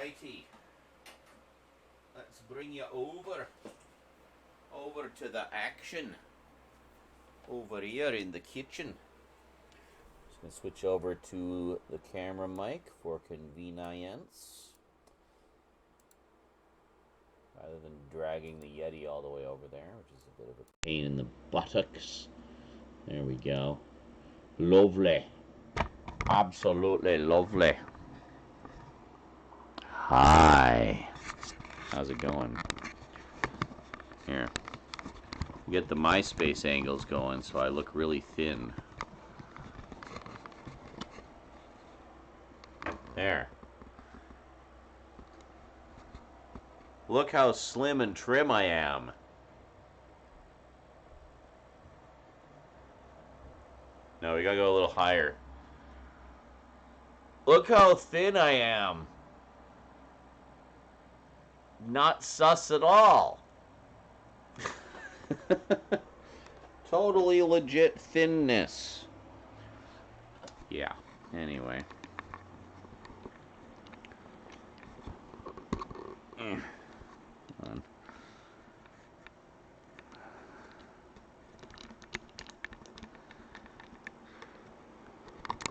Alrighty. Let's bring you over to the action. Over here in the kitchen. Just gonna switch over to the camera mic for convenience. Rather than dragging the Yeti all the way over there, which is a bit of a pain in the buttocks. There we go. Lovely. Absolutely lovely. Hi. How's it going? Here. Get the MySpace angles going so I look really thin. There. Look how slim and trim I am. No, we gotta go a little higher. Look how thin I am. Not sus at all. Totally legit thinness. Yeah, anyway. On.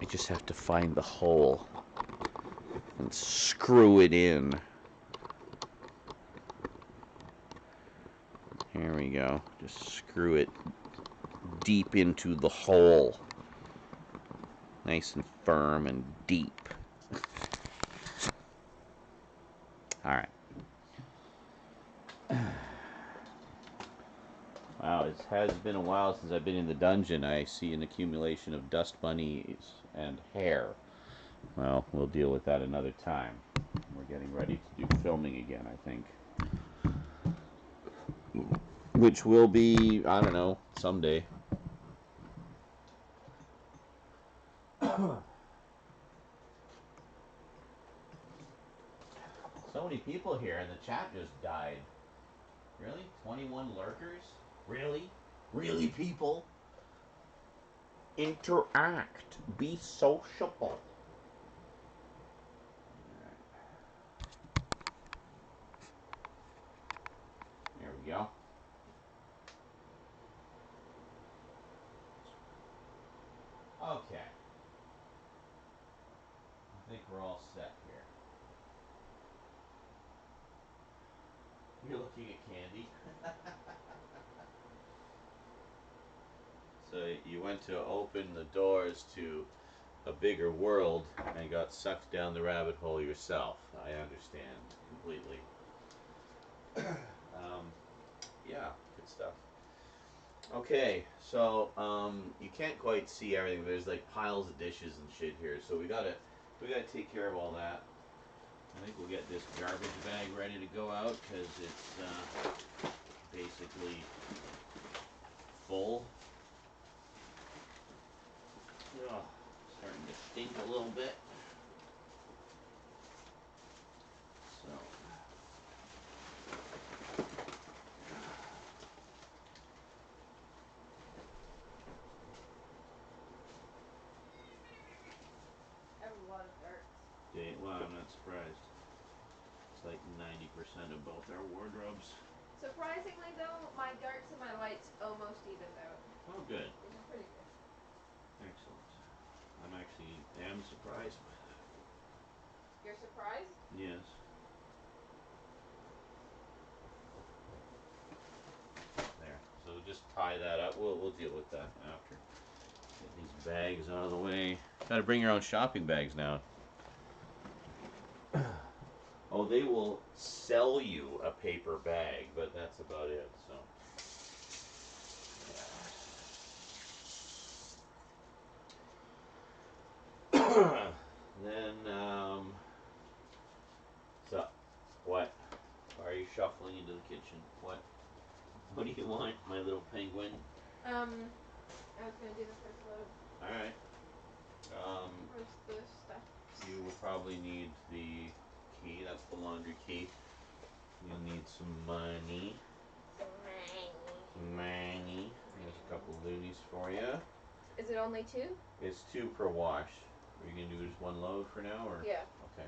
I just have to find the hole and screw it in. Here we go. Just screw it deep into the hole. Nice and firm and deep. Alright. Wow, it has been a while since I've been in the dungeon. I see an accumulation of dust bunnies and hair. Well, we'll deal with that another time. We're getting ready to do filming again, I think. Which will be, I don't know, someday. So many people here and the chat just died. Really? 21 lurkers? Really? Really, people? Interact. Be sociable. There we go. Okay. I think we're all set here. You're looking at candy. So you went to open the doors to a bigger world and got sucked down the rabbit hole yourself. I understand completely. Yeah, good stuff. Okay, so you can't quite see everything. But there's like piles of dishes and shit here, so we gotta take care of all that. I think we'll get this garbage bag ready to go out because it's basically full. Oh, starting to stink a little bit. So. I have a lot of darts. Yeah, well, I'm not surprised. It's like 90% of both our wardrobes. Surprisingly, though, my darts and my lights almost evened out. Oh, good. Which is pretty good. Excellent. I'm actually am surprised. You're surprised? Yes. There. So just tie that up. We'll deal with that after. Get these bags out of the way. Gotta bring your own shopping bags now. Oh, they will sell you a paper bag, but that's about it, so. Yeah. Then, so, what? Why are you shuffling into the kitchen? What? What do you want, my little penguin? I was gonna do the first load. Alright. Where's the stuff? You will probably need the key. That's the laundry key. You'll need some money. Some money. There's a couple loonies for you. Is it only 2? It's 2 per wash. Are you gonna do just one load for now, or? Yeah. Okay.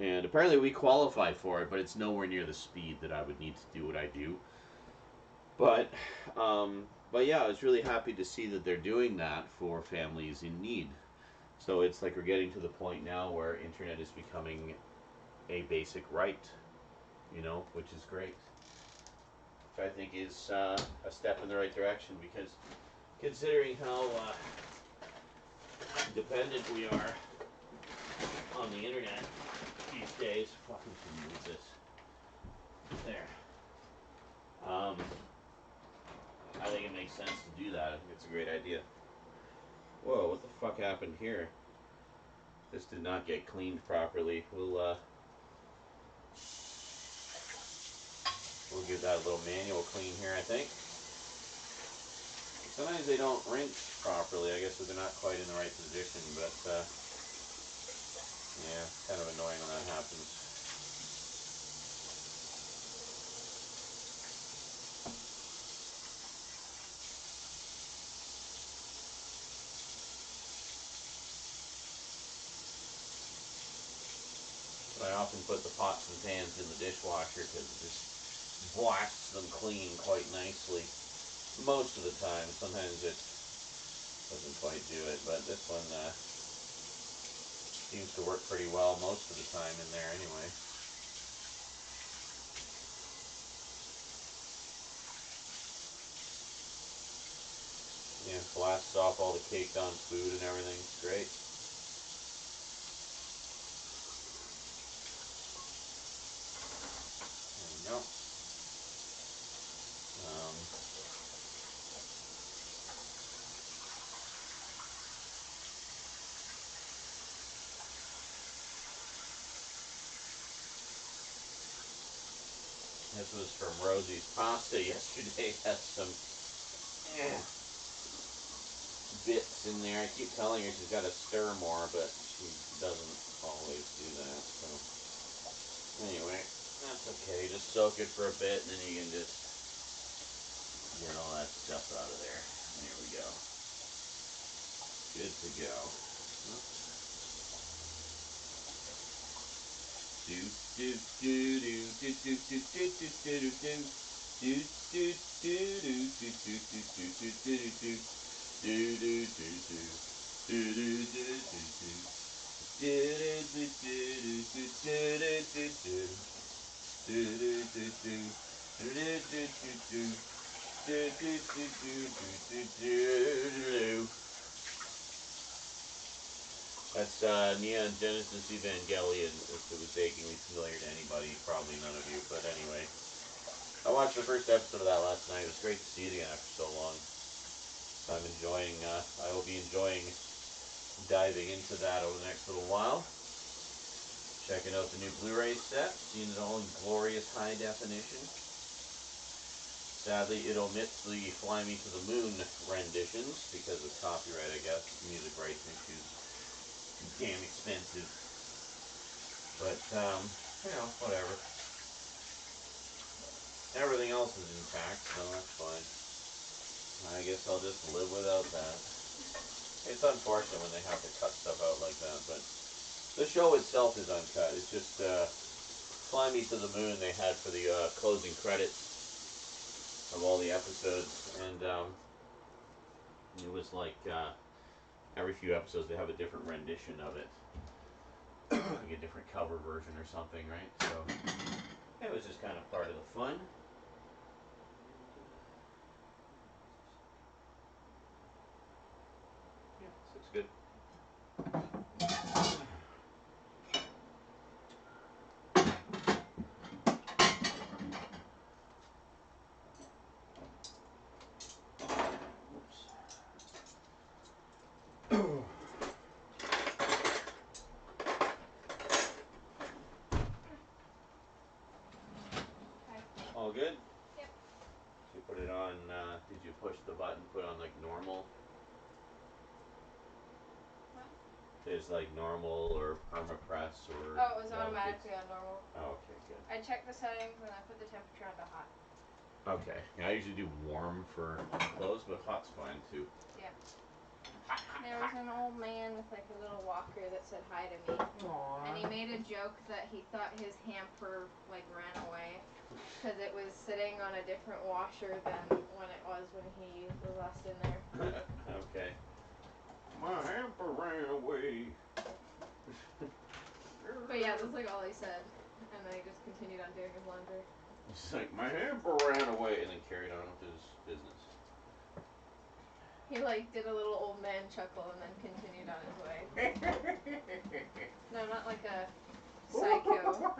And apparently we qualify for it, but it's nowhere near the speed that I would need to do what I do. But but yeah, I was really happy to see that they're doing that for families in need. So it's like we're getting to the point now where internet is becoming a basic right, which is great. Which I think is a step in the right direction because considering how dependent we are on the internet these days, fucking can use this. There. Um, I think it makes sense to do that. I think it's a great idea. Whoa, what the fuck happened here? This did not get cleaned properly. We'll give that a little manual clean here, I think. Sometimes they don't rinse properly, I guess, if they're not quite in the right position, but yeah, kind of annoying when that happens. But I often put the pots and pans in the dishwasher because it just blasts them clean quite nicely. Most of the time. Sometimes it doesn't quite do it, but this one seems to work pretty well most of the time in there anyway. Yeah, blasts off all the caked on food and everything. It's great. There we go. Um, this was from Rosie's pasta yesterday. Has some bits in there. I keep telling her she's got to stir more, but she doesn't always do that. So anyway, that's okay. Just soak it for a bit, and then you can just get all that stuff out of there. There we go. Good to go. Do do do do do do do do do do do. Do do do do do do do do do do. Do do do do. Do do do do do. Do do do do do do do. Do do do do. Do do do do. Do do do do do do. That's Neon Genesis Evangelion, if it was achingly familiar to anybody. Probably none of you, but anyway. I watched the first episode of that last night. It was great to see it again after so long. So I'm enjoying, I will be enjoying diving into that over the next little while. Checking out the new Blu-ray set, seeing it all in glorious high definition. Sadly, it omits the Fly Me to the Moon renditions because of copyright, I guess. Music rights issues. Damn expensive. But, whatever. Everything else is intact, so that's fine. I guess I'll just live without that. It's unfortunate when they have to cut stuff out like that, but the show itself is uncut. It's just Fly Me to the Moon they had for the closing credits of all the episodes, and it was like every few episodes they have a different rendition of it, like a different cover version or something, right? So it was just kind of part of the fun. Yeah, this looks good. All good? Yep. So you put it on, did you push the button, put on like normal? What? There's like normal or permapress or Oh, it was delegates. automatically on normal. Oh, okay, good. I checked the settings and I put the temperature on to hot. Okay. Yeah, I usually do warm for clothes, but hot's fine too. Yeah. There was an old man with like a little walker that said hi to me. Aww. And he made a joke that he thought his hamper like ran away because it was sitting on a different washer than when it was when he was last in there. Okay. My hamper ran away. But yeah, that's like all he said. And then he just continued on doing his laundry. He's like, my hamper ran away, and then carried on with his business. He like did a little old man chuckle and then continued on his way. No, not like a psycho.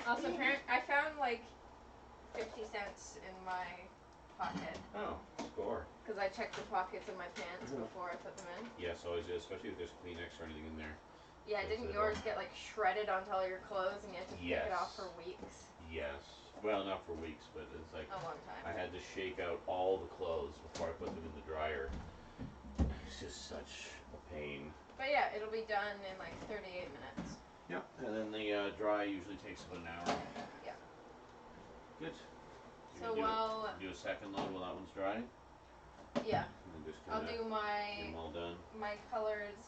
Also, I found like 50 cents in my pocket. Oh, score. Because I checked the pockets of my pants before I put them in. Yes, always do, especially if there's Kleenex or anything in there. Yeah, didn't yours get like shredded onto all your clothes and you had to pick it off for weeks? Yes. Well, not for weeks, but it's like a long time. I had to shake out all the clothes before I put them in the dryer. It's just such a pain. But yeah, it'll be done in like 38 minutes. Yep, and then the dry usually takes about an hour. Yeah. Good. So while do a second load while that one's drying. Yeah. And just I'll do get them all done. my colors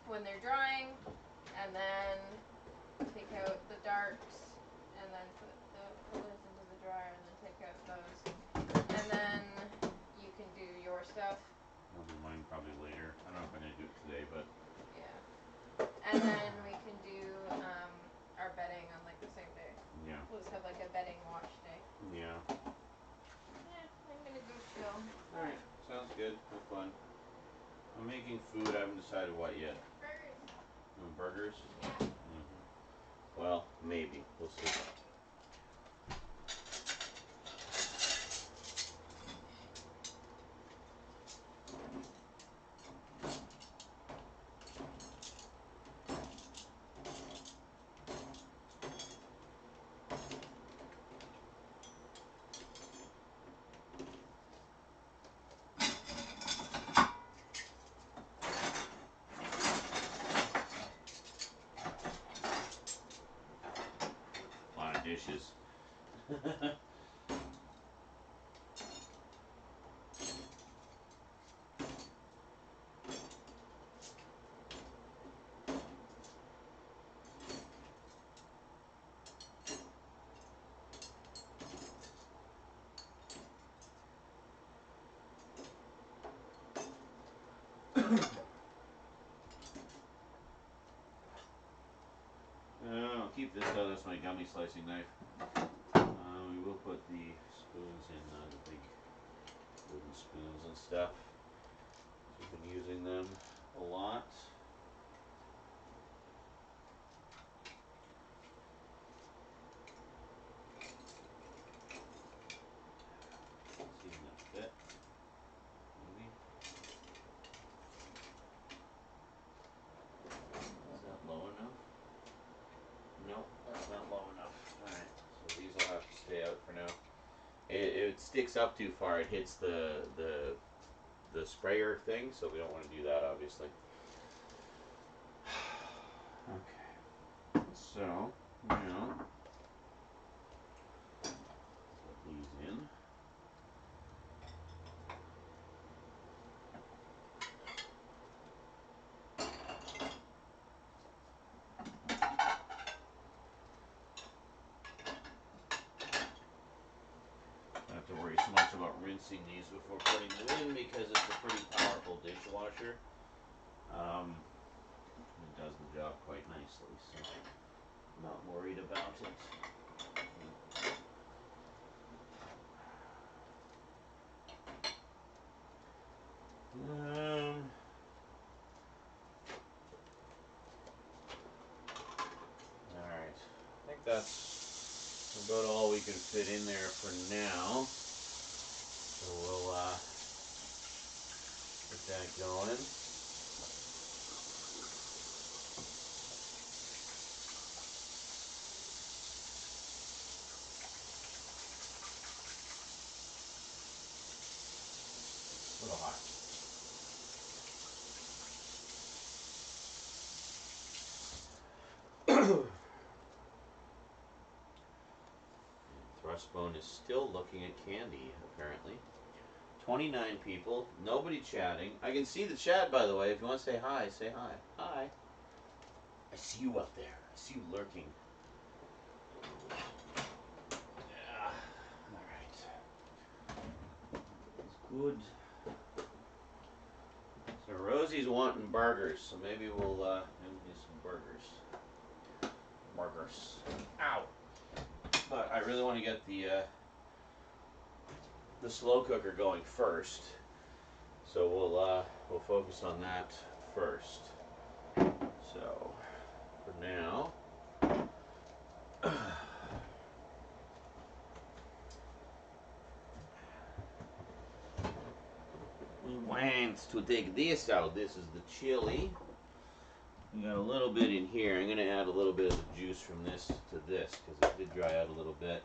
when they're drying, and then take out the darks, and then put the colors into the dryer, and then take out those, and then you can do your stuff. I'll do mine probably later. I don't know if I'm gonna do it today, but yeah. And then we can do our bedding on like the same day. Yeah. We'll just have like a bedding wash day. Yeah. Yeah, I'm gonna go chill. Alright, sounds good. Have fun. I'm making food. I haven't decided what yet. Burgers. Burgers? Yeah. Well, maybe. We'll see. A lot of dishes. I'll keep this though. That's my gummy slicing knife. We will put the spoons in the big wooden spoons and stuff. We've been using them a lot. See if that fit. Maybe. Is that low enough? Nope, that's not low enough. Alright, so these will have to stay out for now. It sticks up too far. It hits the sprayer thing, so we don't want to do that, obviously. Okay. So, now put these in. Don't have to worry so much about rinsing these before putting them in because it's a pretty powerful dishwasher. It does the job quite nicely, so I'm not worried about it. Alright. I think that's about all we can fit in there for now. So we'll get that going. A little hot. Thrustbone is still looking at candy, apparently. 29 people. Nobody chatting. I can see the chat, by the way. If you want to say hi, say hi. Hi. I see you up there. I see you lurking. Yeah. All right. It's good. So Rosie's wanting burgers, so maybe we'll do some burgers. Burgers. Ow. But I really want to get the slow cooker going first. So we'll focus on that first. So for now, we want to take this out. This is the chili. We got a little bit in here. I'm gonna add a little bit of the juice from this to this because it did dry out a little bit.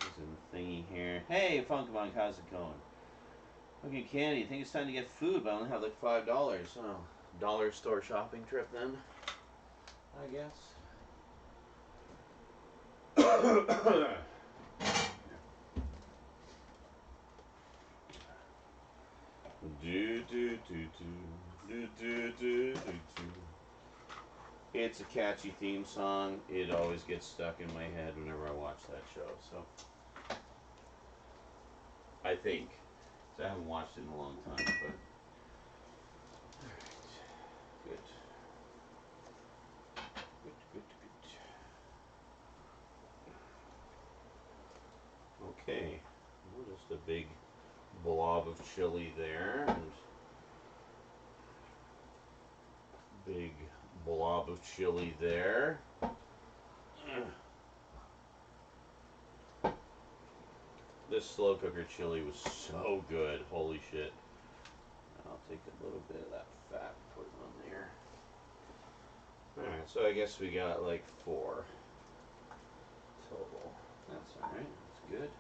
There's a thingy here. Hey, Funkabon, how's it going? Okay, Candy, I think it's time to get food, but I only have like $5. Oh, dollar store shopping trip then, I guess. It's a catchy theme song. It always gets stuck in my head whenever I watch that show. So I think. So I haven't watched it in a long time, but alright. Good. Good. Okay. Well, just a big blob of chili there, and big blob of chili there. This slow cooker chili was so good. Holy shit. I'll take a little bit of that fat and put it on there. Alright, so I guess we got like 4 total. That's alright. That's good.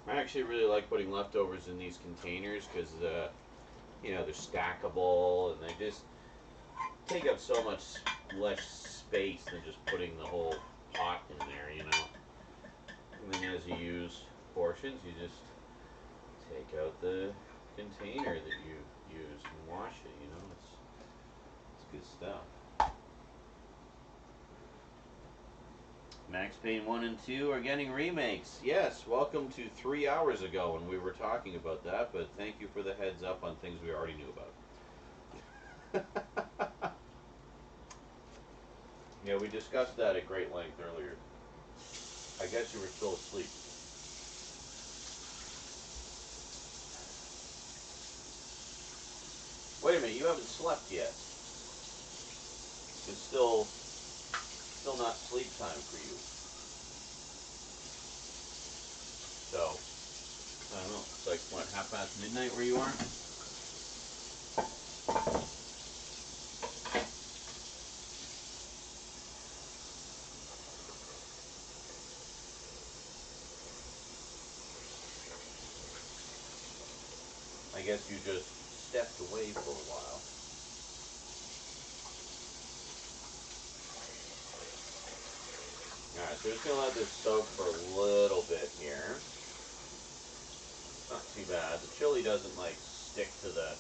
I actually really like putting leftovers in these containers because, you know, they're stackable and they just take up so much less space than just putting the whole pot in there, you know. And then as you use portions, you just take out the container that you used and wash it, you know. It's good stuff. Max Payne 1 and 2 are getting remakes. Yes, welcome to 3 hours ago when we were talking about that, but thank you for the heads up on things we already knew about. Yeah, we discussed that at great length earlier. I guess you were still asleep. Wait a minute, you haven't slept yet. It's still not sleep time for you. So, I don't know. It's like, what, midnight where you are? I guess you just stepped away for a while. Alright, so we're just going to let this soak for a little bit here. Not too bad. The chili doesn't like stick to the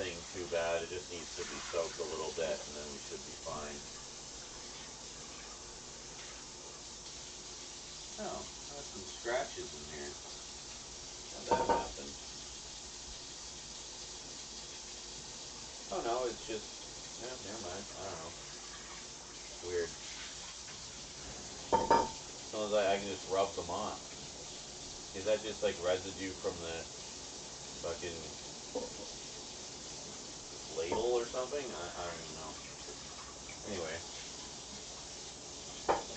thing too bad. It just needs to be soaked a little bit and then we should be fine. Oh, there's some scratches in here. How'd that happen? Oh no, it's just, yeah, never mind. I don't know. Weird. Sounds like I can just rub them off. Is that just like residue from the fucking ladle or something? I don't even know. Anyway.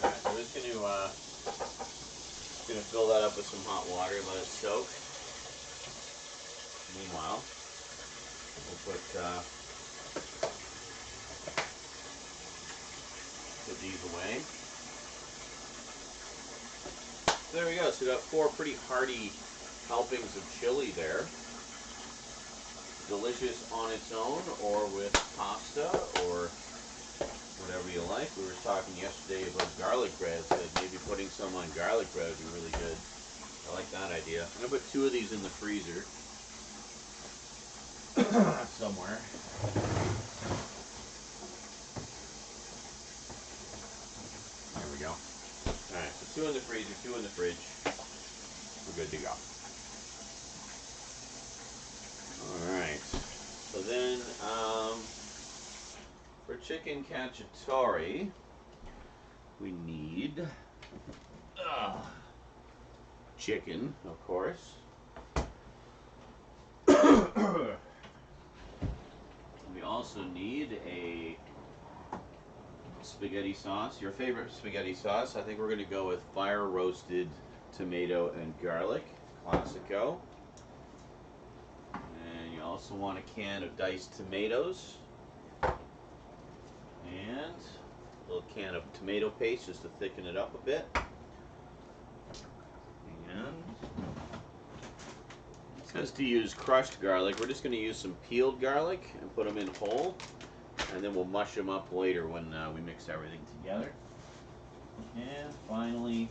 Alright, so we're just gonna fill that up with some hot water, let it soak. Meanwhile, we'll put these away. There we go. So we got 4 pretty hearty helpings of chili there. Delicious on its own, or with pasta, or whatever you like. We were talking yesterday about garlic bread, so maybe putting some on garlic bread would be really good. I like that idea. I'm gonna put 2 of these in the freezer somewhere. There we go. Alright, so 2 in the freezer, 2 in the fridge. We're good to go. Alright. So then, for chicken cacciatore, we need chicken, of course. We also need a spaghetti sauce. Your favorite spaghetti sauce. I think we're going to go with fire roasted tomato and garlic. Classico. And you also want a can of diced tomatoes. And a little can of tomato paste just to thicken it up a bit. And it says to use crushed garlic. We're just going to use some peeled garlic and put them in whole. And then we'll mush them up later when we mix everything together. And finally,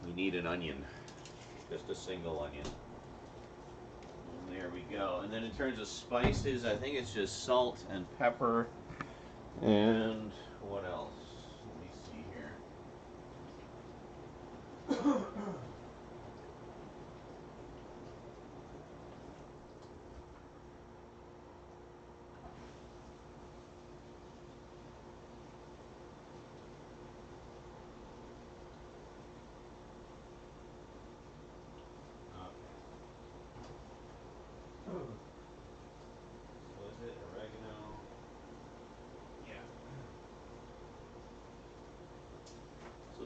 we need an onion. Just a single onion. And there we go. And then in terms of spices, I think it's just salt and pepper. And what else? Let me see here.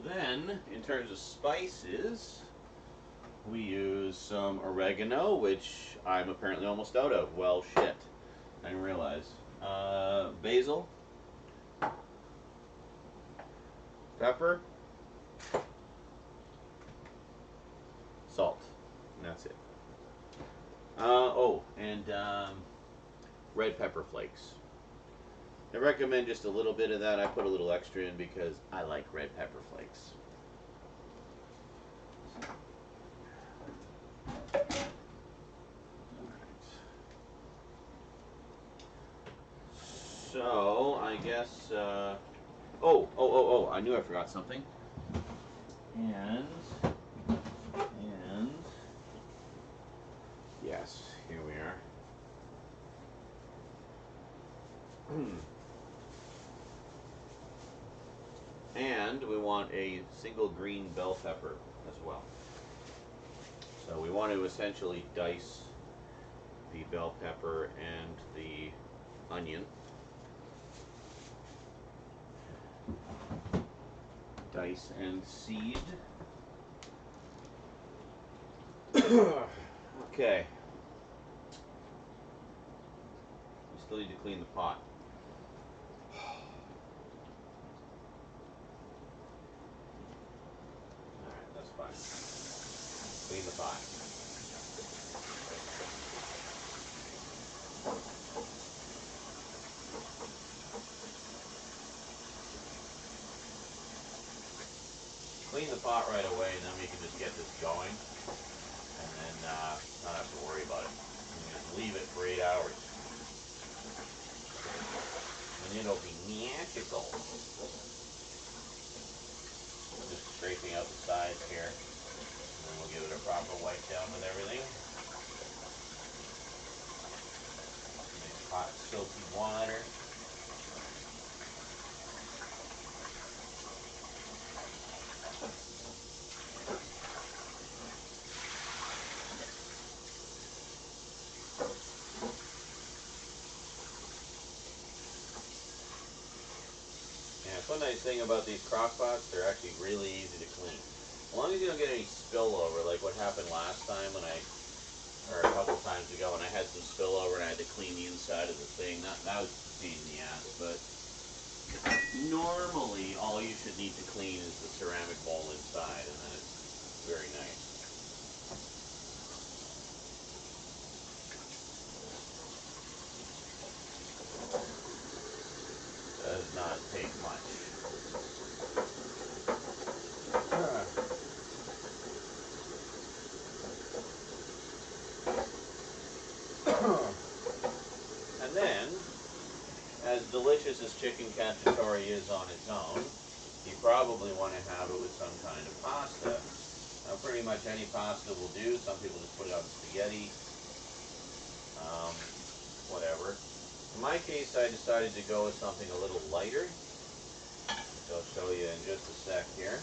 Then, in terms of spices, we use some oregano, which I'm apparently almost out of. Well, shit. I didn't realize. Basil. Pepper. Salt. And that's it. And red pepper flakes. I recommend just a little bit of that. I put a little extra in because I like red pepper flakes. So, I guess, I knew I forgot something. And, yes, here we are. And we want a single green bell pepper as well. So we want to essentially dice the bell pepper and the onion. Dice and seed. Okay. We still need to clean the pot. Alright, that's fine. Clean the pot. Clean the pot right away, and then we can just get this going. And then not have to worry about it. And just leave it for 8 hours. And it'll be magical. Just scraping out the sides here. And then we'll give it a proper wipe down with everything. Nice hot soapy water. One nice thing about these crock pots, they're actually really easy to clean. As long as you don't get any spillover, like what happened last time when I or a couple times ago, and I had some spillover, and I had to clean the inside of the thing. That was a pain in the ass, but normally all you should need to clean is the ceramic bowl inside, and then it's very nice. Does not take much. And then, as delicious as chicken cacciatore is on its own, you probably want to have it with some kind of pasta. Now, pretty much any pasta will do. Some people just put it on spaghetti, whatever. In my case, I decided to go with something a little lighter, which I'll show you in just a sec here.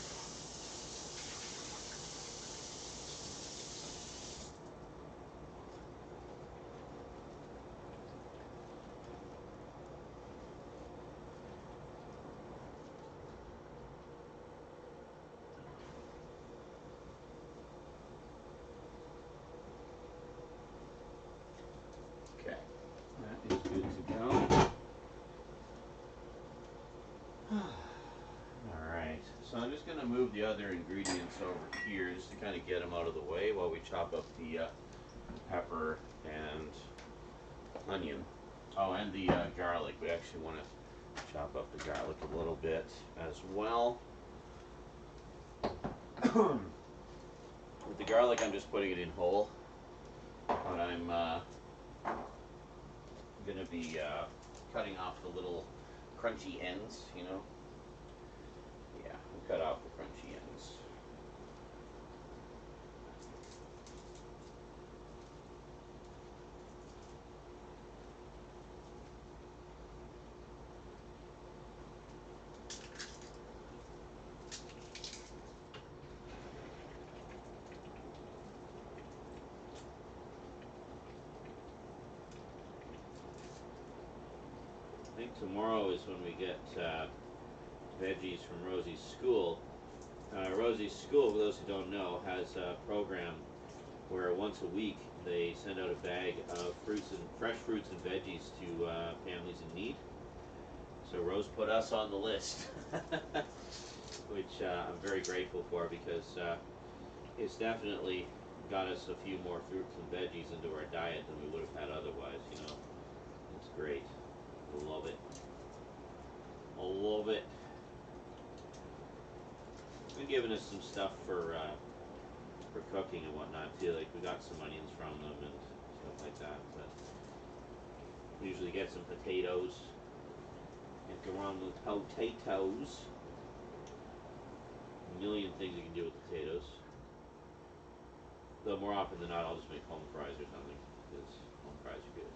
Okay, that is good to go. Alright, so I'm just going to move the other ingredients over here just to kind of get them out of the way while we chop up the pepper and onion. Oh, and the garlic. We actually want to chop up the garlic a little bit as well. With the garlic, I'm just putting it in whole, but I'm going to be cutting off the little crunchy ends, you know. Yeah, we'll cut off the crunchy ends. I think tomorrow is when we get veggies from Rosie's school. Rosie's school, for those who don't know, has a program where once a week they send out a bag of fresh fruits and veggies to families in need. So Rose put us on the list, which I'm very grateful for, because it's definitely got us a few more fruits and veggies into our diet than we would have had otherwise, you know. It's great. I love it. I love it. They're giving us some stuff for cooking and whatnot too. Like, we got some onions from them and stuff like that. But we usually get some potatoes. Can't go wrong with potatoes. A million things you can do with potatoes. Though more often than not, I'll just make home fries or something, because home fries are good.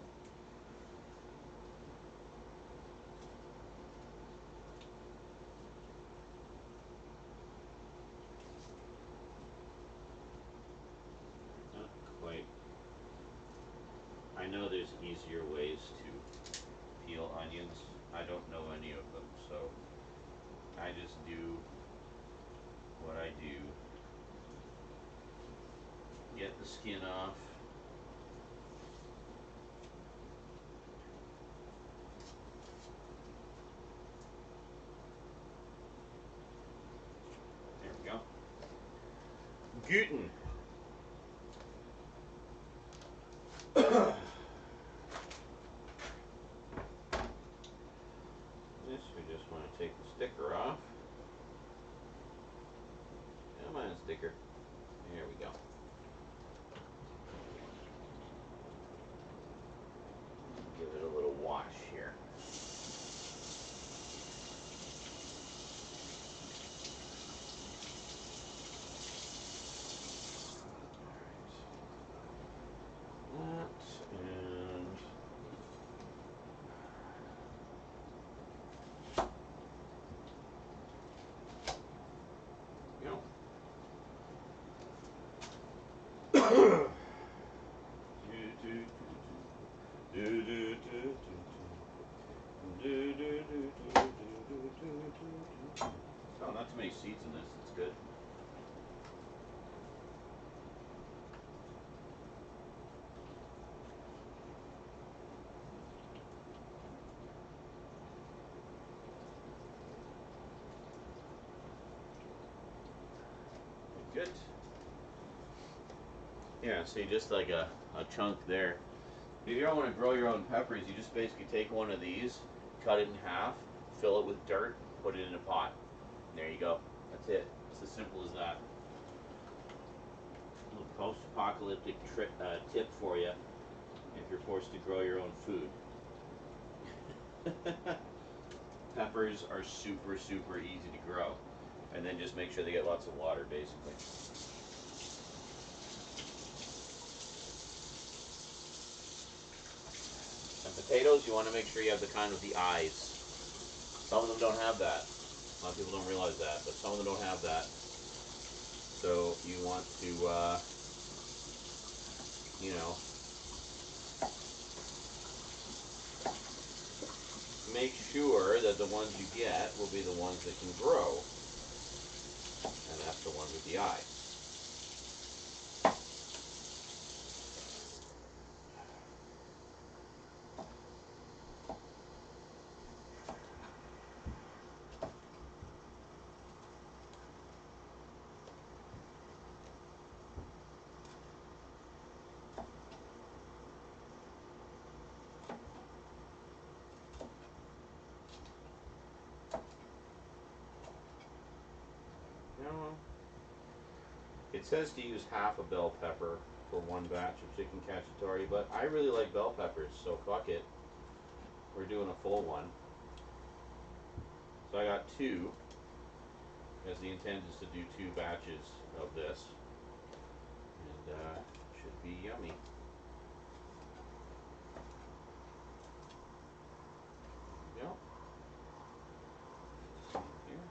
Not quite. I know there's easier ways to peel onions. I don't know any of them, so I just do what I do. Get the skin off. There we go. Guten. This, we just want to take the sticker off. Come on, sticker. There we go. Give it a little wash here. Alright. That and go. Oh, not too many seeds in this. It's good. Good. Yeah, see, just like a chunk there. If you don't want to grow your own peppers, you just basically take one of these, cut it in half, fill it with dirt, put it in a pot. And there you go. That's it. It's as simple as that. A little post-apocalyptic tip for you if you're forced to grow your own food. Peppers are super, super easy to grow. And then just make sure they get lots of water, basically. And potatoes, you want to make sure you have the kind with the eyes. Some of them don't have that. A lot of people don't realize that, but some of them don't have that. So you want to, you know, make sure that the ones you get will be the ones that can grow. And that's the ones with the eye. No. It says to use half a bell pepper for one batch of chicken cacciatore, but I really like bell peppers, so fuck it. We're doing a full one. So I got two, as the intent is to do 2 batches of this. And should be yummy. There we go. Here.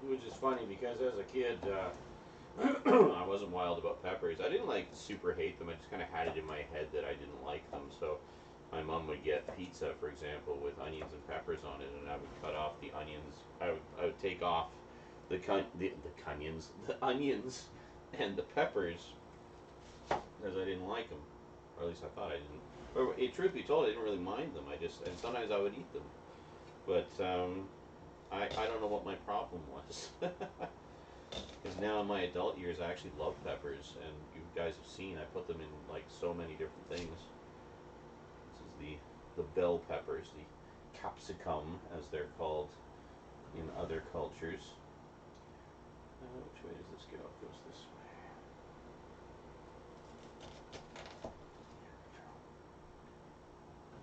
Which is funny because as a kid, I wasn't wild about peppers. I didn't like super hate them. I just kind of had it in my head that I didn't like them. So my mom would get pizza, for example, with onions and peppers on it, and I would cut off the onions. I would take off the onions and the peppers because I didn't like them, or at least I thought I didn't. But truth be told, I didn't really mind them. And sometimes I would eat them, but I don't know what my problem was. Because now in my adult years, I actually love peppers, and you guys have seen I put them in like so many different things. This is the bell peppers, the capsicum, as they're called in other cultures. Which way does this go? It goes this way.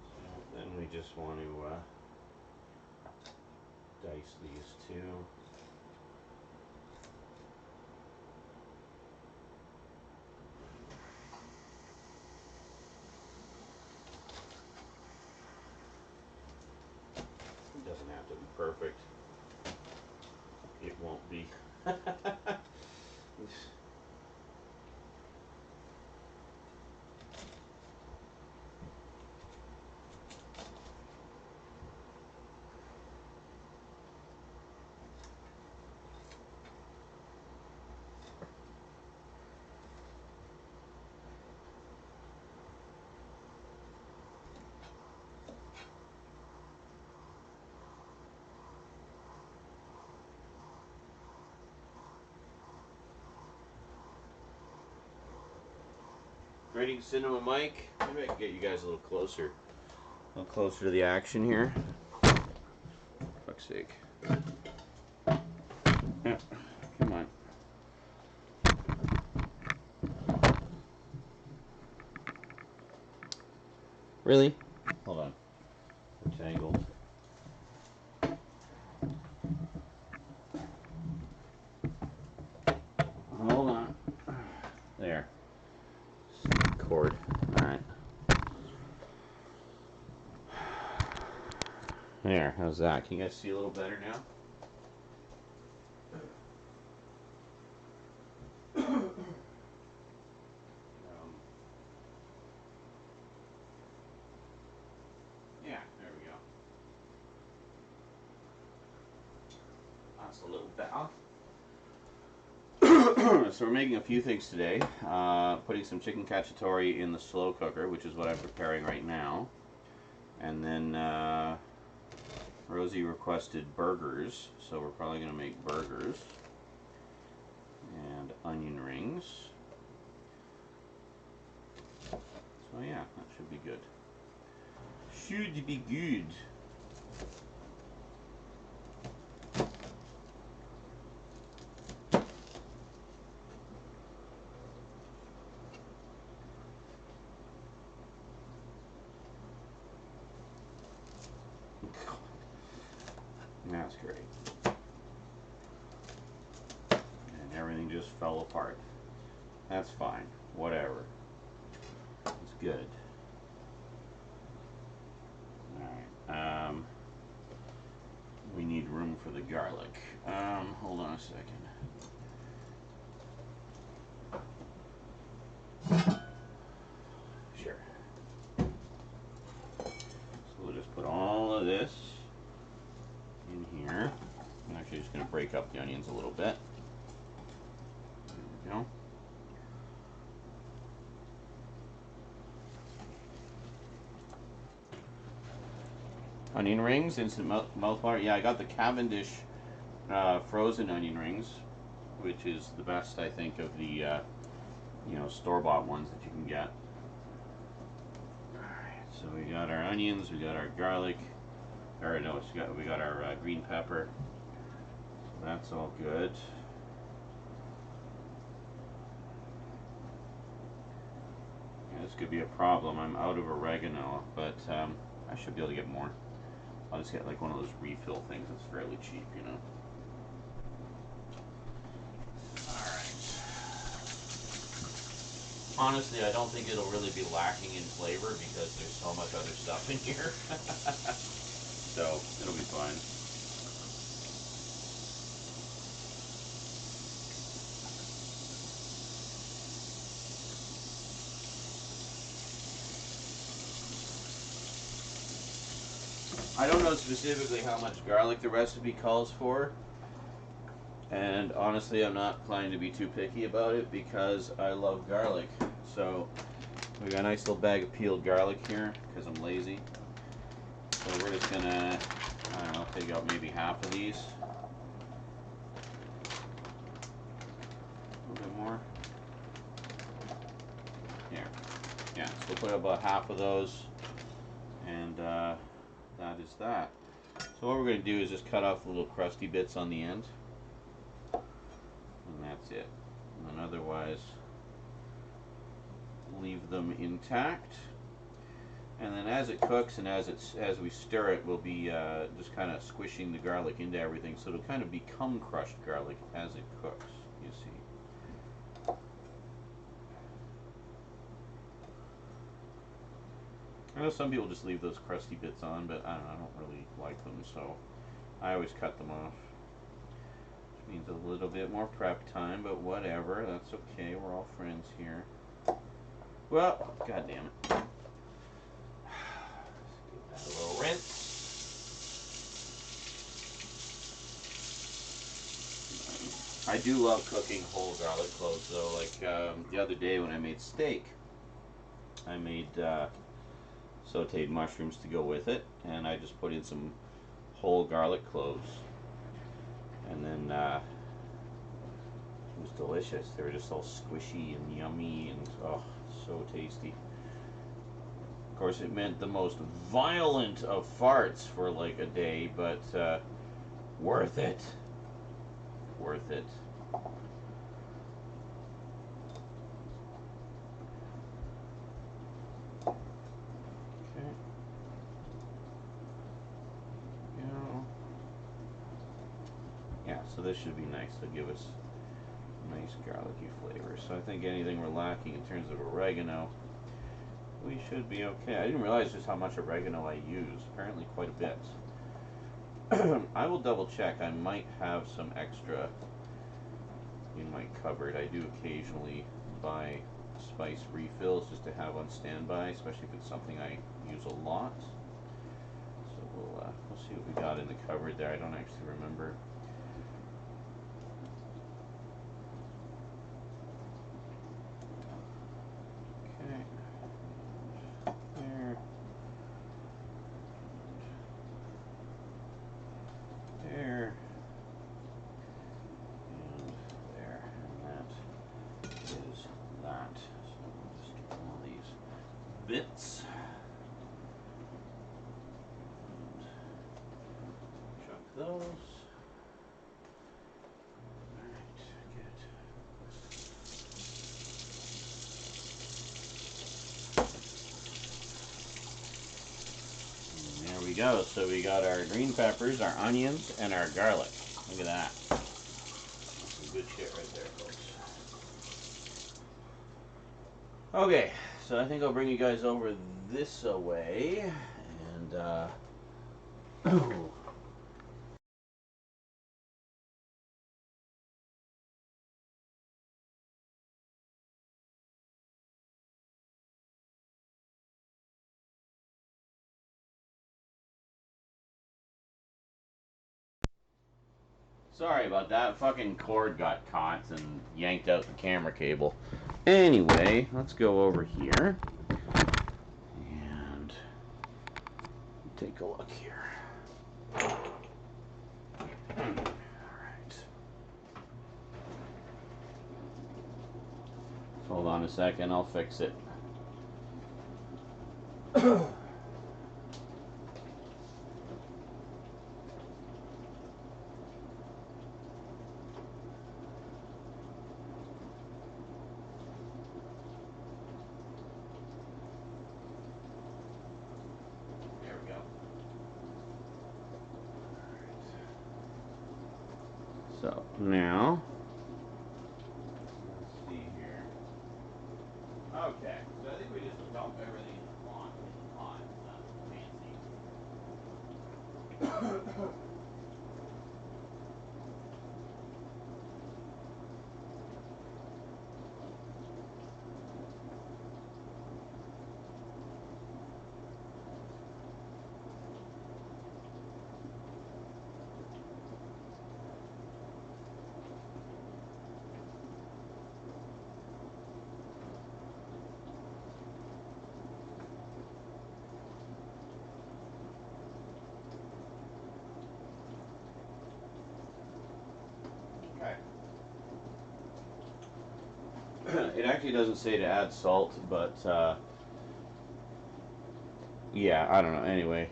So then we just want to dice these two. It doesn't have to be perfect. It won't be. Greetings, Cinema Mike. Maybe I can get you guys a little closer to the action here. Fuck's sake. Yeah, come on. Really? Hold on. We're tangled. There, how's that? Can you guys see a little better now? Yeah, there we go. That's a little better. So we're making a few things today. Putting some chicken cacciatore in the slow cooker, which is what I'm preparing right now. And then Rosie requested burgers, so we're probably going to make burgers. And onion rings. So yeah, that should be good. Should be good. That's great. And everything just fell apart. That's fine. Whatever. It's good. Alright. We need room for the garlic. Hold on a second. Sure. So we'll just put all of this in here. I'm actually just going to break up the onions a little bit. There we go. Onion rings, instant mouthwater. Yeah, I got the Cavendish frozen onion rings, which is the best, I think, of the store-bought ones that you can get. Alright, so we got our onions, we got our garlic, or no, we got our green pepper. So that's all good. Yeah, this could be a problem. I'm out of oregano, but I should be able to get more. I'll just get like one of those refill things that's fairly cheap, you know. Alright. Honestly, I don't think it'll really be lacking in flavor because there's so much other stuff in here. So, it'll be fine. I don't know specifically how much garlic the recipe calls for, and honestly I'm not planning to be too picky about it because I love garlic. So we got a nice little bag of peeled garlic here because I'm lazy. So we're just gonna, I don't know, take out maybe half of these. A little bit more. Here. Yeah, so we'll put about half of those, and that is that. So what we're going to do is just cut off the little crusty bits on the end, and that's it. And otherwise, leave them intact. And then as it cooks and as we stir it, we'll be just kind of squishing the garlic into everything, so it'll kind of become crushed garlic as it cooks. You see. I know some people just leave those crusty bits on, but I don't really like them, so I always cut them off. Which means a little bit more prep time, but whatever, that's okay, we're all friends here. Well, god damn it. Let's give that a little rinse. I do love cooking whole garlic cloves though, like the other day when I made steak, I made sauteed mushrooms to go with it, and I just put in some whole garlic cloves, and then it was delicious. They were just all squishy and yummy and oh, so tasty. Of course, it meant the most violent of farts for like a day, but worth it. Worth it. Yeah, so this should be nice. It'll give us a nice garlicky flavor. So I think anything we're lacking in terms of oregano, we should be okay. I didn't realize just how much oregano I use. Apparently quite a bit. I will double check. I might have some extra in my cupboard. I do occasionally buy spice refills just to have on standby, especially if it's something I use a lot. So we'll see what we got in the cupboard there. I don't actually remember. Okay. There. There. And there. And that is that. So we'll just get all these bits. And chuck those. Alright, good. And there we go. So we got our green peppers, our onions, and our garlic. Look at that. Some good shit right there, folks. Okay, so I think I'll bring you guys over this way, and sorry about that. Fucking cord got caught and yanked out the camera cable. Anyway, let's go over here and take a look here. Alright. Hold on a second, I'll fix it. So now, let's see here. Okay, so I think we just dump everything in the pot. It's not fancy. It actually doesn't say to add salt, but yeah, I don't know. Anyway,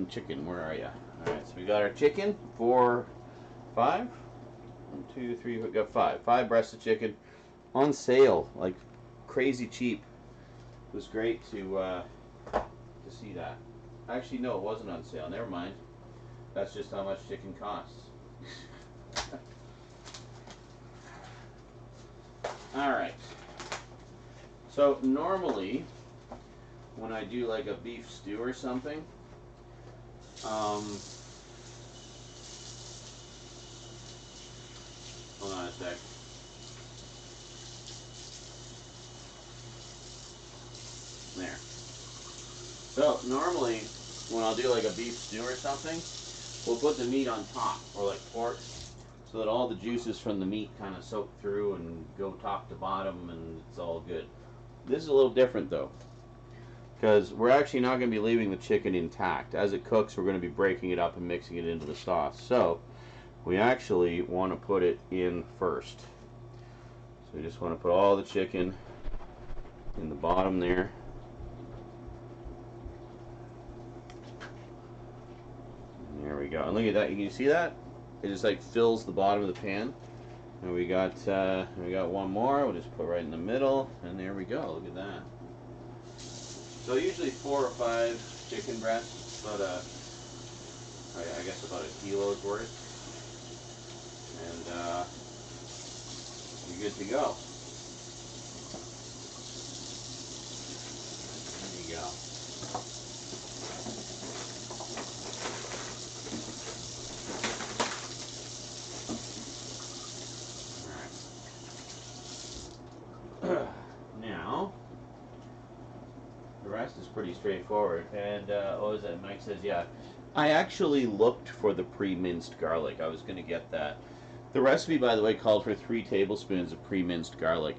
chicken, where are you? All right, so we got our chicken, 4, 5, 1, 2, 3. We got 5 breasts of chicken on sale, like crazy cheap. It was great to see that. Actually, no, it wasn't on sale. Never mind. That's just how much chicken costs. All right. So normally, when I do like a beef stew or something, hold on a sec. There. So normally, when I'll do like a beef stew or something, we'll put the meat on top, or like pork, so that all the juices from the meat kind of soak through and go top to bottom, and it's all good. This is a little different though, because we're actually not going to be leaving the chicken intact. As it cooks, we're going to be breaking it up and mixing it into the sauce. So we actually want to put it in first. So we just want to put all the chicken in the bottom there. And there we go. And look at that. Can you see that? It just like fills the bottom of the pan. And we got one more. We'll just put right in the middle, and there we go. Look at that. So usually 4 or 5 chicken breasts, but I guess about a kilo's worth, and you're good to go. There you go. pretty straightforward. And what was that? Mike says, yeah. I actually looked for the pre-minced garlic. I was going to get that. The recipe, by the way, called for 3 tablespoons of pre-minced garlic.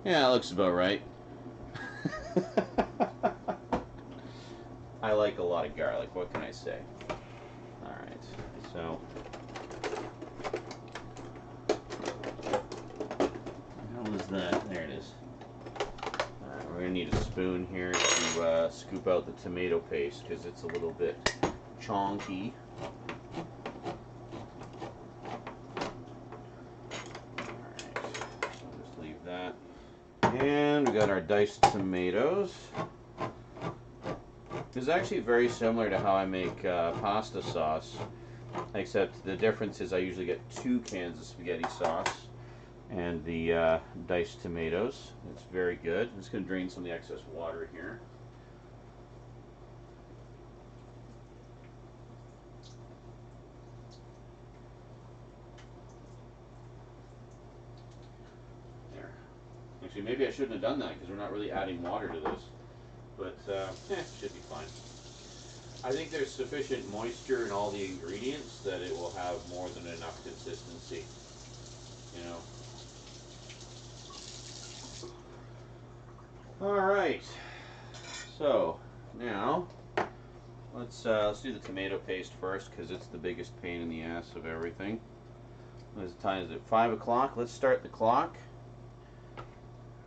Yeah, that looks about right. I like a lot of garlic. What can I say? All right, so how is that? There it is. All right, we're gonna need a spoon here to scoop out the tomato paste because it's a little bit chonky. And we got our diced tomatoes. This is actually very similar to how I make pasta sauce, except the difference is I usually get 2 cans of spaghetti sauce and the diced tomatoes. It's very good. I'm just going to drain some of the excess water here. Actually, maybe I shouldn't have done that because we're not really adding water to this. But, should be fine. I think there's sufficient moisture in all the ingredients that it will have more than enough consistency. You know? Alright. So, now, let's do the tomato paste first because it's the biggest pain in the ass of everything. What time is it? 5 o'clock. Let's start the clock.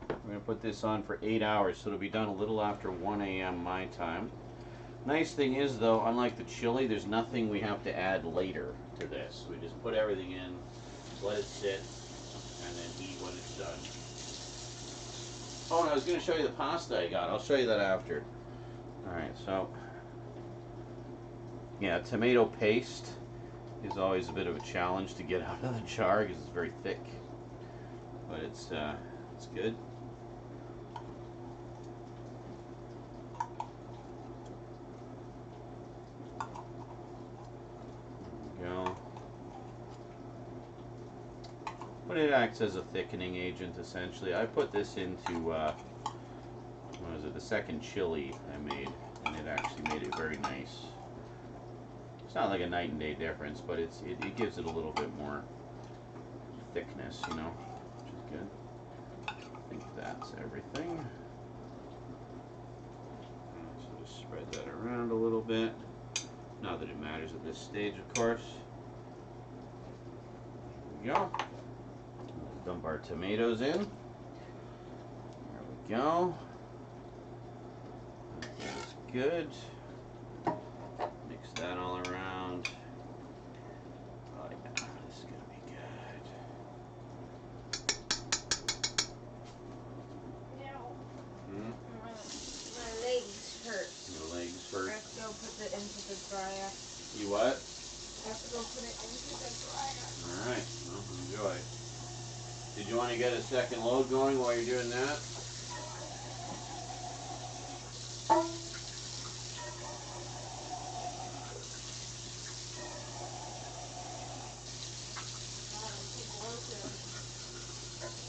We're going to put this on for 8 hours, so it'll be done a little after 1 a.m. my time. Nice thing is, though, unlike the chili, there's nothing we have to add later to this. We just put everything in, let it sit, and then eat when it's done. Oh, and I was going to show you the pasta I got. I'll show you that after. Alright, so, yeah, tomato paste is always a bit of a challenge to get out of the jar because it's very thick. But it's good. Go. But it acts as a thickening agent essentially. I put this into what was it, the second chili I made, and it actually made it very nice. It's not like a night and day difference, but it gives it a little bit more thickness, you know, which is good. I think that's everything. So just spread that around a little bit. Not that it matters at this stage, of course. There we go. Let's dump our tomatoes in. There we go. That's good. Mix that all around. Oh yeah, this is gonna be good. My legs hurt. Your legs hurt. I have to go put it into the dryer. You what? I have to go put it into the dryer. Alright, well, enjoy. Did you want to get a second load going while you're doing that?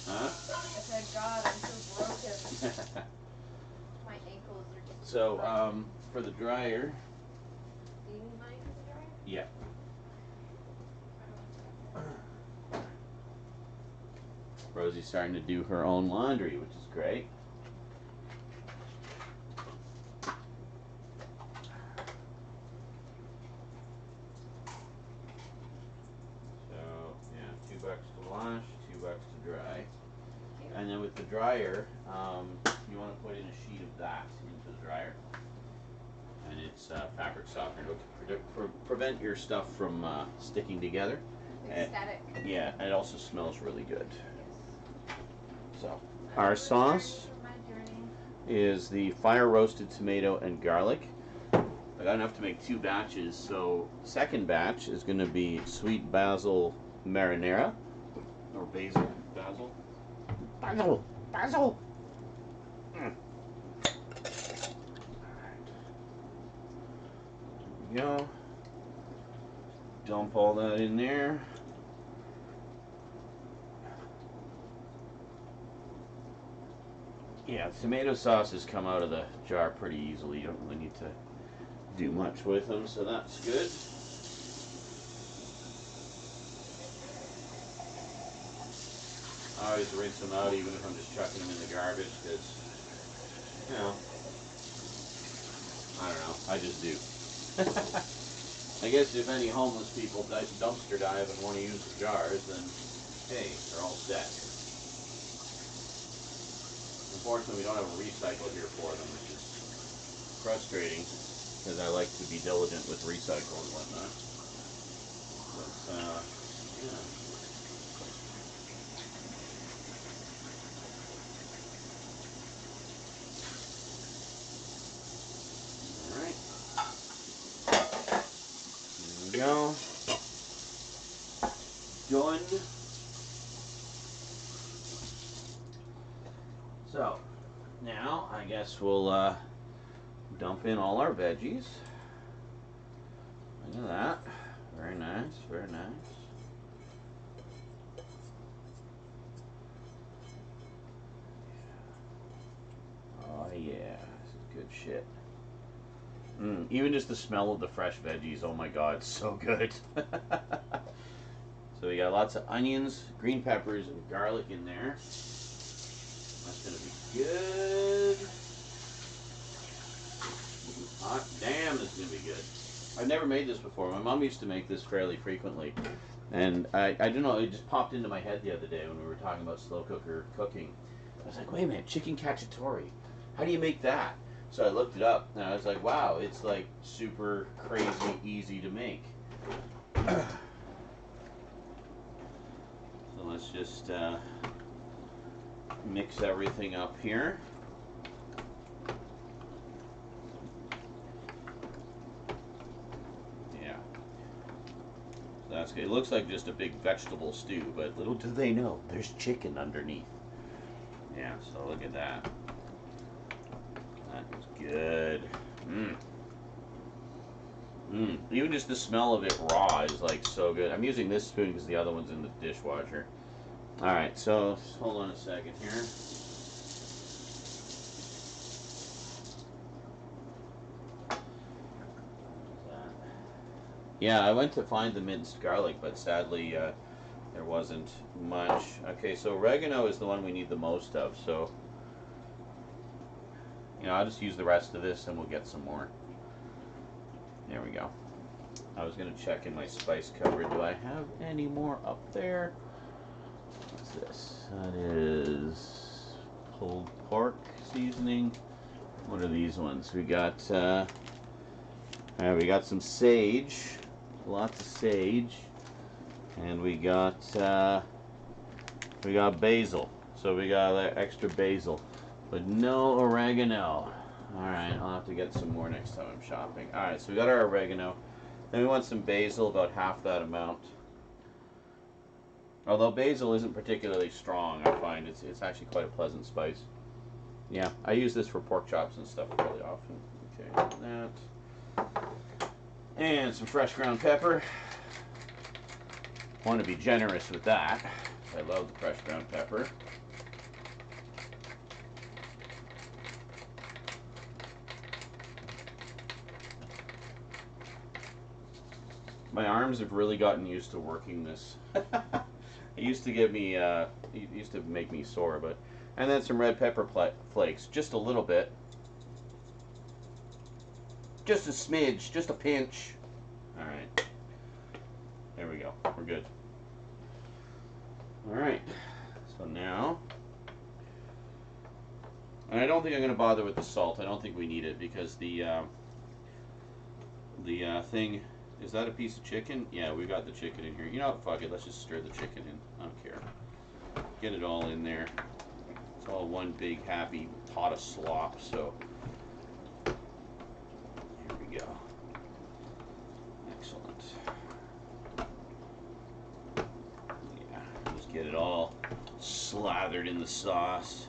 Huh? I said, God, I'm so broken. My ankles are just... So, for the dryer... Do you need mine for the dryer? Yeah. Rosie's starting to do her own laundry, which is great. So, yeah, $2 to wash, $2 to dry. And then with the dryer, you want to put in a sheet of that into the dryer. And it's fabric softener to prevent your stuff from sticking together. It's static. Yeah, and it also smells really good. Yes. So, our sauce is the fire roasted tomato and garlic. I got enough to make 2 batches, so second batch is going to be sweet basil marinara, or basil. Mm. There we go. Dump all that in there. Yeah, tomato sauces come out of the jar pretty easily. You don't really need to do much with them, so that's good. I always rinse them out even if I'm just chucking them in the garbage because, you know, I don't know, I just do. I guess if any homeless people dumpster dive and want to use the jars, then hey, they're all set. Unfortunately, we don't have a recycle here for them, which is frustrating because I like to be diligent with recycle and whatnot. But, yeah. Alright. There we go. Done. So, now I guess we'll dump in all our veggies. Look at that. Very nice, very nice. Oh yeah, this is good shit. Even just the smell of the fresh veggies, oh my god, it's so good. So we got lots of onions, green peppers, and garlic in there. That's gonna be good. Hot damn, this is gonna be good. I've never made this before. My mom used to make this fairly frequently. And I don't know, it just popped into my head the other day when we were talking about slow cooker cooking. I was like, wait a minute, chicken cacciatore. How do you make that? So I looked it up and I was like, wow, it's like super crazy easy to make. So let's just mix everything up here. Yeah. So that's good. It looks like just a big vegetable stew, but little do they know, there's chicken underneath. Yeah, so look at that. That is good. Even just the smell of it raw is like so good. I'm using this spoon because the other one's in the dishwasher. Alright, so just hold on a second here. Yeah, I went to find the minced garlic, but sadly there wasn't much. Okay, so oregano is the one we need the most of, so I'll just use the rest of this and we'll get some more. There we go. I was going to check in my spice cupboard. Do I have any more up there? What's this? That is pulled pork seasoning. What are these ones? We got some sage, lots of sage, and we got basil. So we got extra basil, but no oregano. All right, I'll have to get some more next time I'm shopping. All right, so we got our oregano. Then we want some basil, about half that amount. Although basil isn't particularly strong, I find it's actually quite a pleasant spice. Yeah, I use this for pork chops and stuff fairly often. Okay, that. And some fresh ground pepper. Want to be generous with that. I love the fresh ground pepper. My arms have really gotten used to working this. It used to make me sore, but and then some red pepper flakes, just a little bit, just a smidge, just a pinch. All right, there we go. We're good. All right, so now, and I don't think I'm going to bother with the salt. I don't think we need it because the thing. Is that a piece of chicken? Yeah, we got the chicken in here. You know what? Fuck it. Let's just stir the chicken in. I don't care. Get it all in there. It's all one big happy pot of slop. So here we go. Excellent. Yeah, just get it all slathered in the sauce.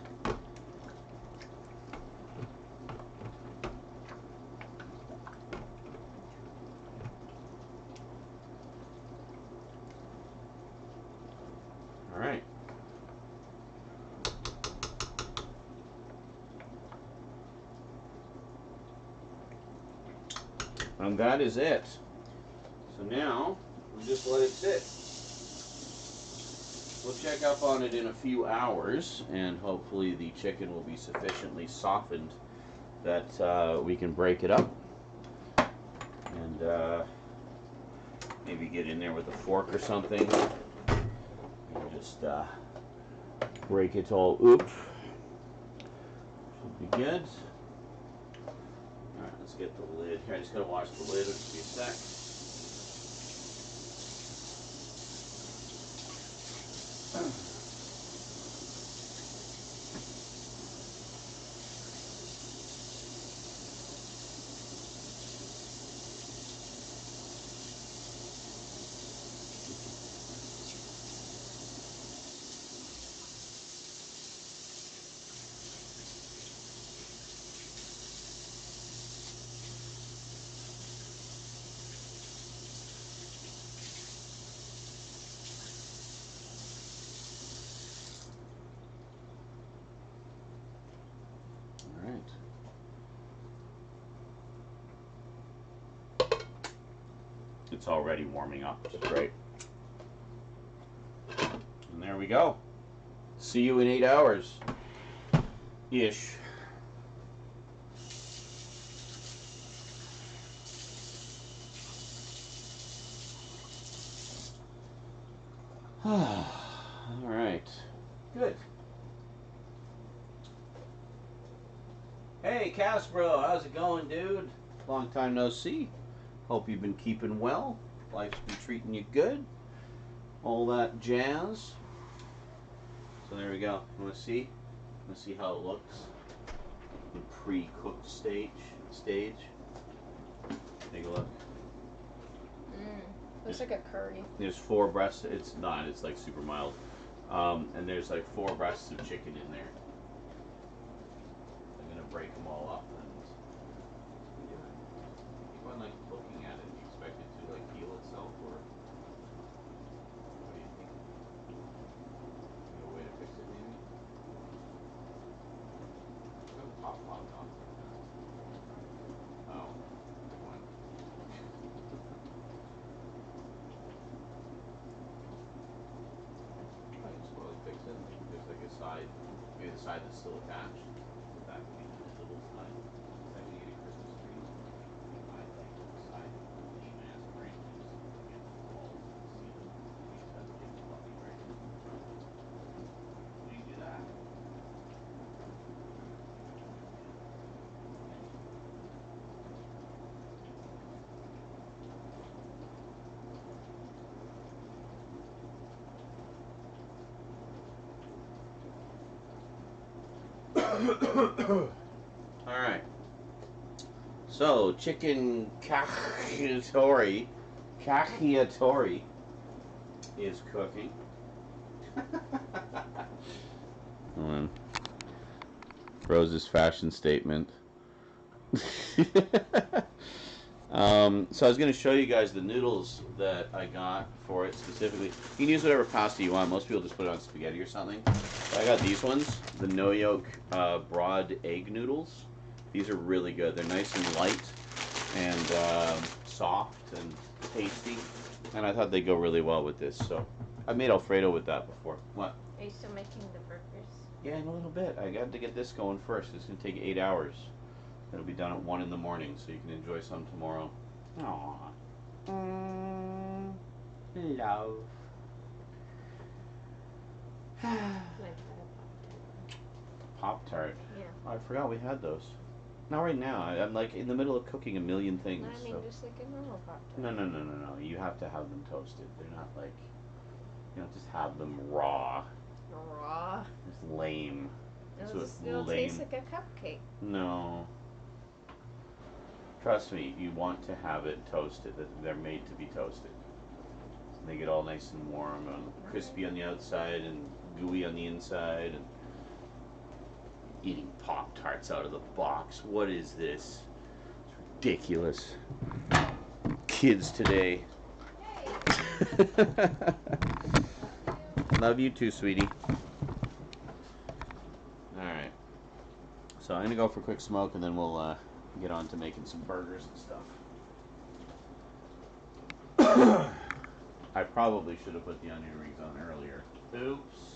All right. And that is it. So now, we'll just let it sit. We'll check up on it in a few hours, and hopefully the chicken will be sufficiently softened that we can break it up. And maybe get in there with a fork or something. And just break it all up. Should be good. Alright, let's get the lid. Here, I just gotta wash the lid. It'll just be a sec. Alright. It's already warming up, which is great. And there we go. See you in 8 hours. Ish. Alright. Good. Hey, Casbro, how's it going, dude? Long time no see. Hope you've been keeping well. Life's been treating you good. All that jazz. So there we go. You want to see? Want to see how it looks? The pre-cooked stage. Take a look. Looks like a curry. There's 4 breasts. It's not. It's like super mild. And there's like 4 breasts of chicken in there. I'm gonna break them all up and keep on like looking at it. Do you expect it to like heal itself, or what do you think? No way to fix it, maybe. Look at the top popped off. Oh, good one. I can slowly fix it. There's like a side, maybe the side that's still attached. That would be the little side. That we get a Christmas tree. I think the side lean ass branches against the walls and see them. These have to get fluffy right in the front. Will you do that? Alright. So, chicken cacciatore is cooking. Hold on. Rose's fashion statement. So I was going to show you guys the noodles that I got for it specifically. You can use whatever pasta you want. Most people just put it on spaghetti or something. But I got these ones, the no yolk broad egg noodles. These are really good. They're nice and light and soft and tasty. And I thought they'd go really well with this. So I've made Alfredo with that before. What? Are you still making the burgers? Yeah, in a little bit. I got to get this going first. It's going to take 8 hours. It'll be done at 1 in the morning, so you can enjoy some tomorrow. Aww. Love. Pop-Tart. Yeah. Oh, I forgot we had those. Not right now. I'm like in the middle of cooking a million things. I mean, so. just like a normal Pop-Tart. No. You have to have them toasted. They're not like, you don't just have them raw. Raw. It's lame. It'll taste like a cupcake. No. Trust me, you want to have it toasted. They're made to be toasted. They get all nice and warm and crispy on the outside and gooey on the inside. And eating Pop-Tarts out of the box. What is this? It's ridiculous. Kids today. Hey. Love you too, sweetie. Alright. So I'm going to go for a quick smoke and then we'll get on to making some burgers and stuff. I probably should have put the onion rings on earlier. Oops.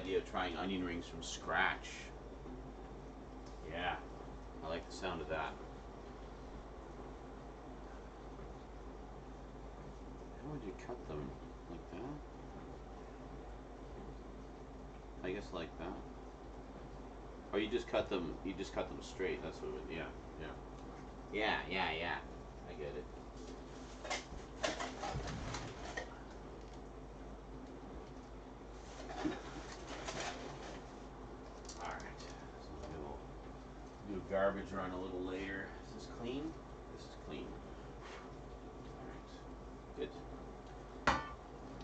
idea of trying onion rings from scratch. Yeah, I like the sound of that. How would you cut them? Like that? I guess like that. Or you just cut them straight. That's what it, yeah. Yeah. I get it. Alright. So maybe we'll do a garbage run a little later. Is this clean? This is clean. Alright. Good.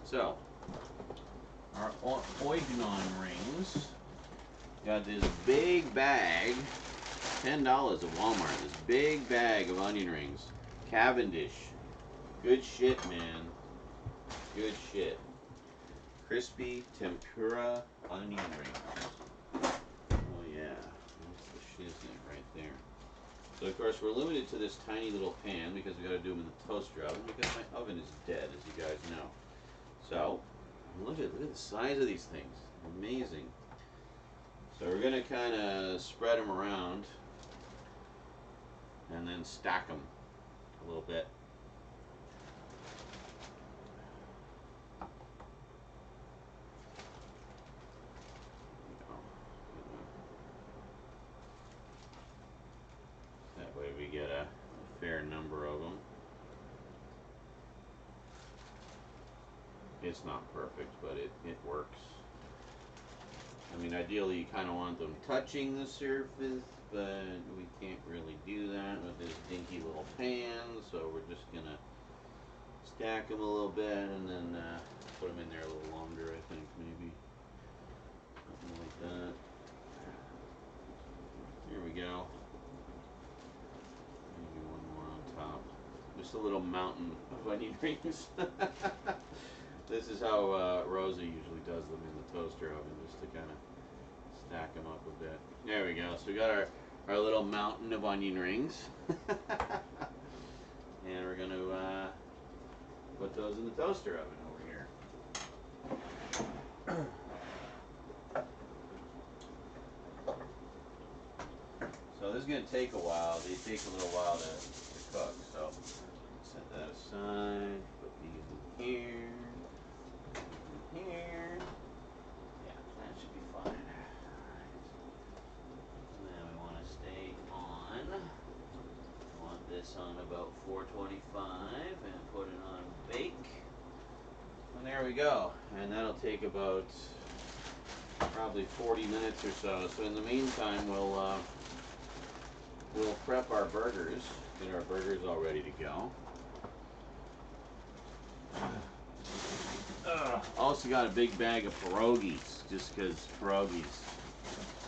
So, our oignon rings. Got this big bag, $10 at Walmart. This big bag of onion rings. Cavendish. Good shit, man. Good shit. Crispy tempura onion rings. Oh yeah, that's the shiznit right there. So of course we're limited to this tiny little pan because we got to do them in the toaster oven because my oven is dead, as you guys know. So look at the size of these things. Amazing. So we're gonna kind of spread them around and then stack them a little bit. That way we get a fair number of them. It's not perfect, but it works. I mean, ideally you kind of want them touching the surface, but we can't really do that with this dinky little pan, so we're just gonna stack them a little bit and then put them in there a little longer, I think, maybe. Something like that. Here we go. Maybe one more on top. Just a little mountain of onion rings. This is how Rosa usually does them in the toaster oven, just to kind of stack them up a bit. There we go. So we got our little mountain of onion rings. And we're going to put those in the toaster oven over here. So this is going to take a while. They take a little while to cook. So set that aside. Put these in here. Here. Yeah, that should be fine. Alright. And then we want to stay on. We want this on about 425 and put it on bake. And there we go. And that'll take about probably 40 minutes or so. So in the meantime, we'll prep our burgers. Get our burgers all ready to go. Also got a big bag of pierogies, just because pierogies.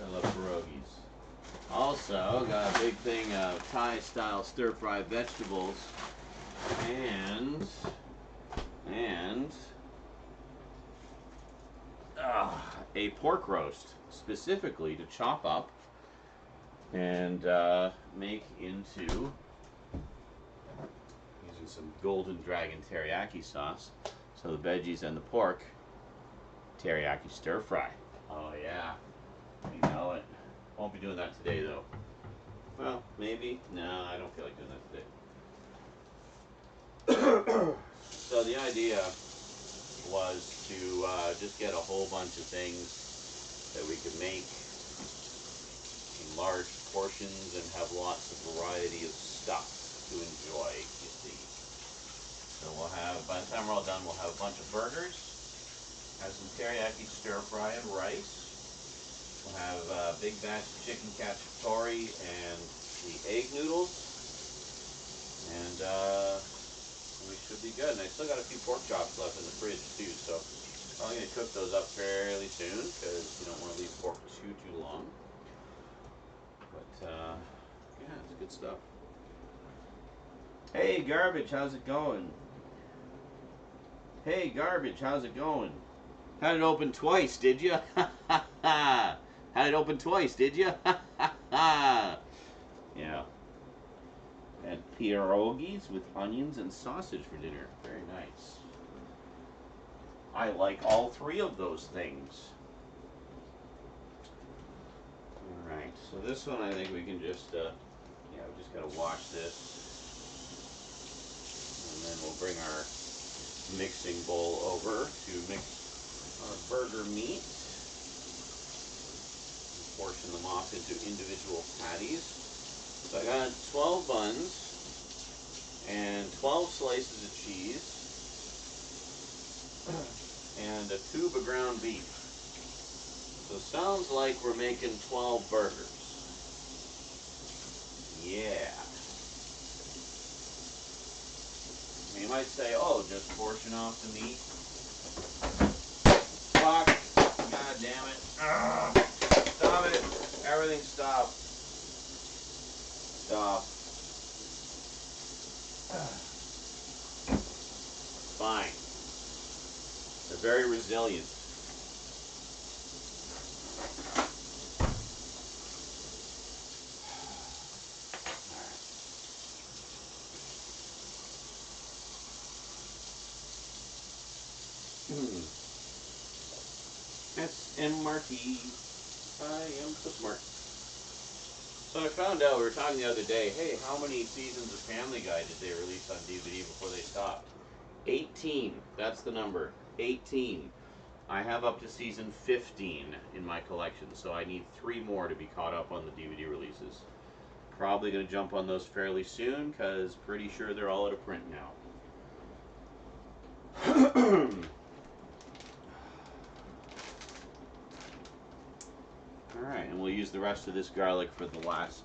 I love pierogies. Also got a big thing of Thai-style stir-fried vegetables, and a pork roast, specifically to chop up and make into, using some Golden Dragon teriyaki sauce. So the veggies and the pork, teriyaki stir fry. Oh yeah, you know it. Won't be doing that today though. Well, maybe. No, I don't feel like doing that today. So the idea was to just get a whole bunch of things that we could make in large portions and have lots of variety of stuff to enjoy, you see. So we'll have, by the time we're all done, we'll have a bunch of burgers, have some teriyaki stir fry and rice. We'll have a big batch of chicken cacciatore and the egg noodles. And we should be good. And I still got a few pork chops left in the fridge too, so I'm going to cook those up fairly soon because you don't want to leave pork too long. But yeah, it's good stuff. Hey, Garbage, how's it going? Hey, Garbage, how's it going? Had it open twice, did you? Had it open twice, did you? Yeah. Had pierogies with onions and sausage for dinner. Very nice. I like all three of those things. so this one I think we can just, we just gotta wash this. And then we'll bring our mixing bowl over to mix our burger meat. Portion them off into individual patties. So I got 12 buns and 12 slices of cheese and a tube of ground beef. So sounds like we're making 12 burgers. Yeah. You might say, oh, just portion off the meat. Fuck. God damn it. Stop it. Everything stop. Stop. Fine. They're very resilient. SMRT. I am so smart. So I found out, we were talking the other day, hey, how many seasons of Family Guy did they release on DVD before they stopped? 18. That's the number. 18. I have up to season 15 in my collection, so I need 3 more to be caught up on the DVD releases. Probably going to jump on those fairly soon, because pretty sure they're all out of print now. Alright, and we'll use the rest of this garlic for the last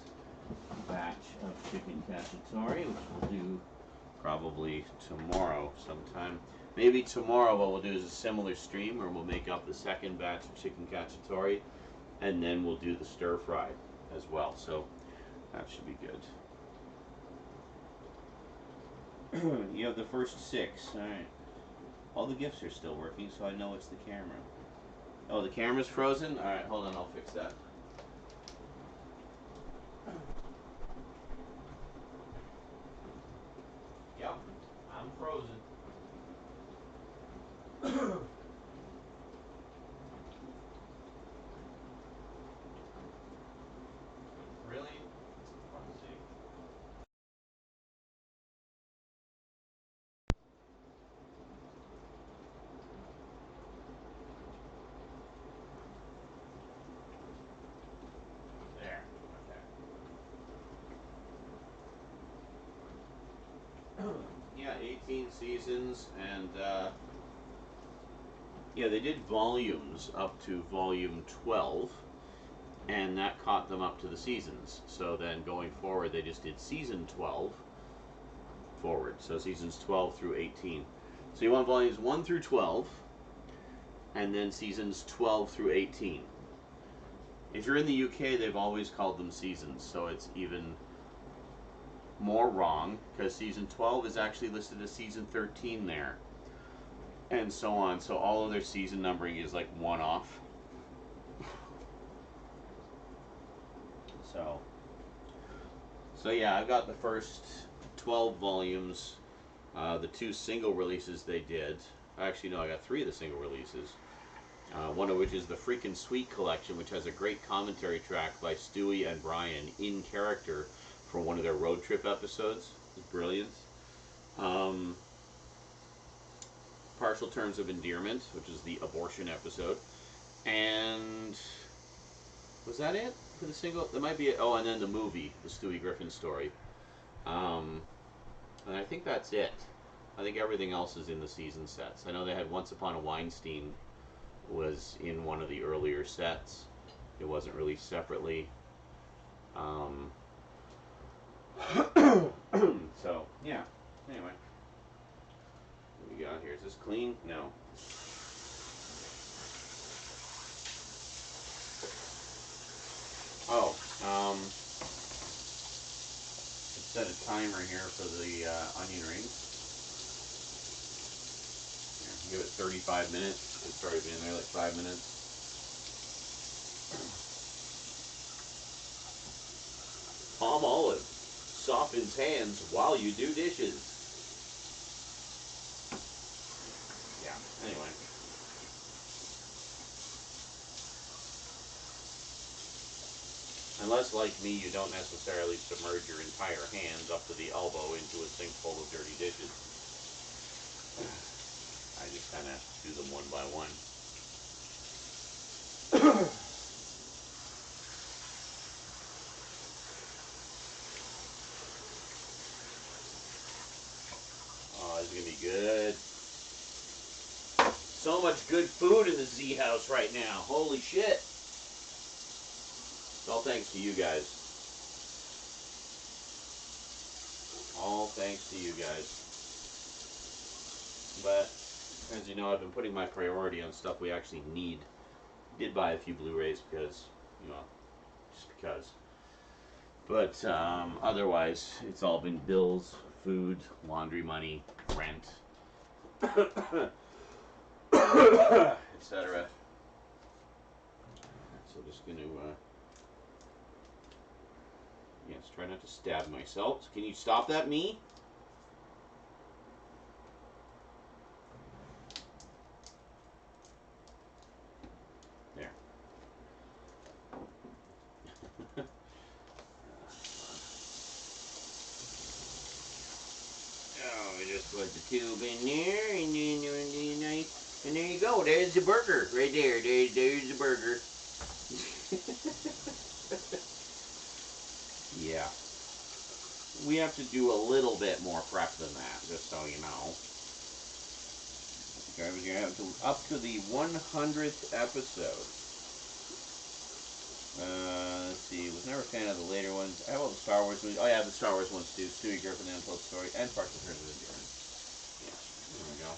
batch of chicken cacciatore, which we'll do probably tomorrow sometime. Maybe tomorrow what we'll do is a similar stream where we'll make up the second batch of chicken cacciatore, and then we'll do the stir fry as well. So that should be good. You have the first 6. Alright. All the gifts are still working, so I know it's the camera. Oh, the camera's frozen? Alright, hold on, I'll fix that. Yep, I'm frozen. Really? Let's see. There. Okay. Yeah, 18 seasons, and yeah, they did volumes up to volume 12, and that caught them up to the seasons. So then going forward, they just did season 12 forward. So seasons 12 through 18. So you want volumes 1 through 12, and then seasons 12 through 18. If you're in the UK, they've always called them seasons, so it's even more wrong, because season 12 is actually listed as season 13 there, and so on. So all of their season numbering is like one off. So yeah, I've got the first 12 volumes, the 2 single releases they did. Actually, no, I got 3 of the single releases. One of which is the Freakin' Sweet collection, which has a great commentary track by Stewie and Brian in character for one of their road trip episodes. It's brilliant. Partial Terms of Endearment, which is the abortion episode. And was that it for the single? There might be it. Oh, and then the movie, the Stewie Griffin story. And I think that's it. I think everything else is in the season sets. I know they had Once Upon a Weinstein was in one of the earlier sets. It wasn't released separately. So, yeah. Anyway. What we got here? Is this clean? No. Oh, set a timer here for the onion rings. Here, give it 35 minutes. It's already been there like 5 minutes. Palm olive softens hands while you do dishes. Yeah, anyway. And Unless, like me, you don't necessarily submerge your entire hands up to the elbow into a sink full of dirty dishes. I just kind of do them one by one. Oh, this is going to be good. So much good food in the Z house right now. Holy shit. It's all thanks to you guys. All thanks to you guys. But, as you know, I've been putting my priority on stuff we actually need. Did buy a few Blu-rays because, you know, just because. But otherwise, it's all been bills, food, laundry money, rent, etc. So just going to, yes, try not to stab myself. Can you stop that, me? There. Oh, we just put the tube in there, and then and there you go. There's the burger right there. There's the burger. Yeah. We have to do a little bit more prep than that, just so you know. Okay, we're gonna have to up to the 100th episode. Let's see. Was never a fan of the later ones. I have all the Star Wars movies. Oh yeah, the Star Wars ones too. Stewie Griffin, the Untold Story, and Parks and Reservoir. Yeah, there we go.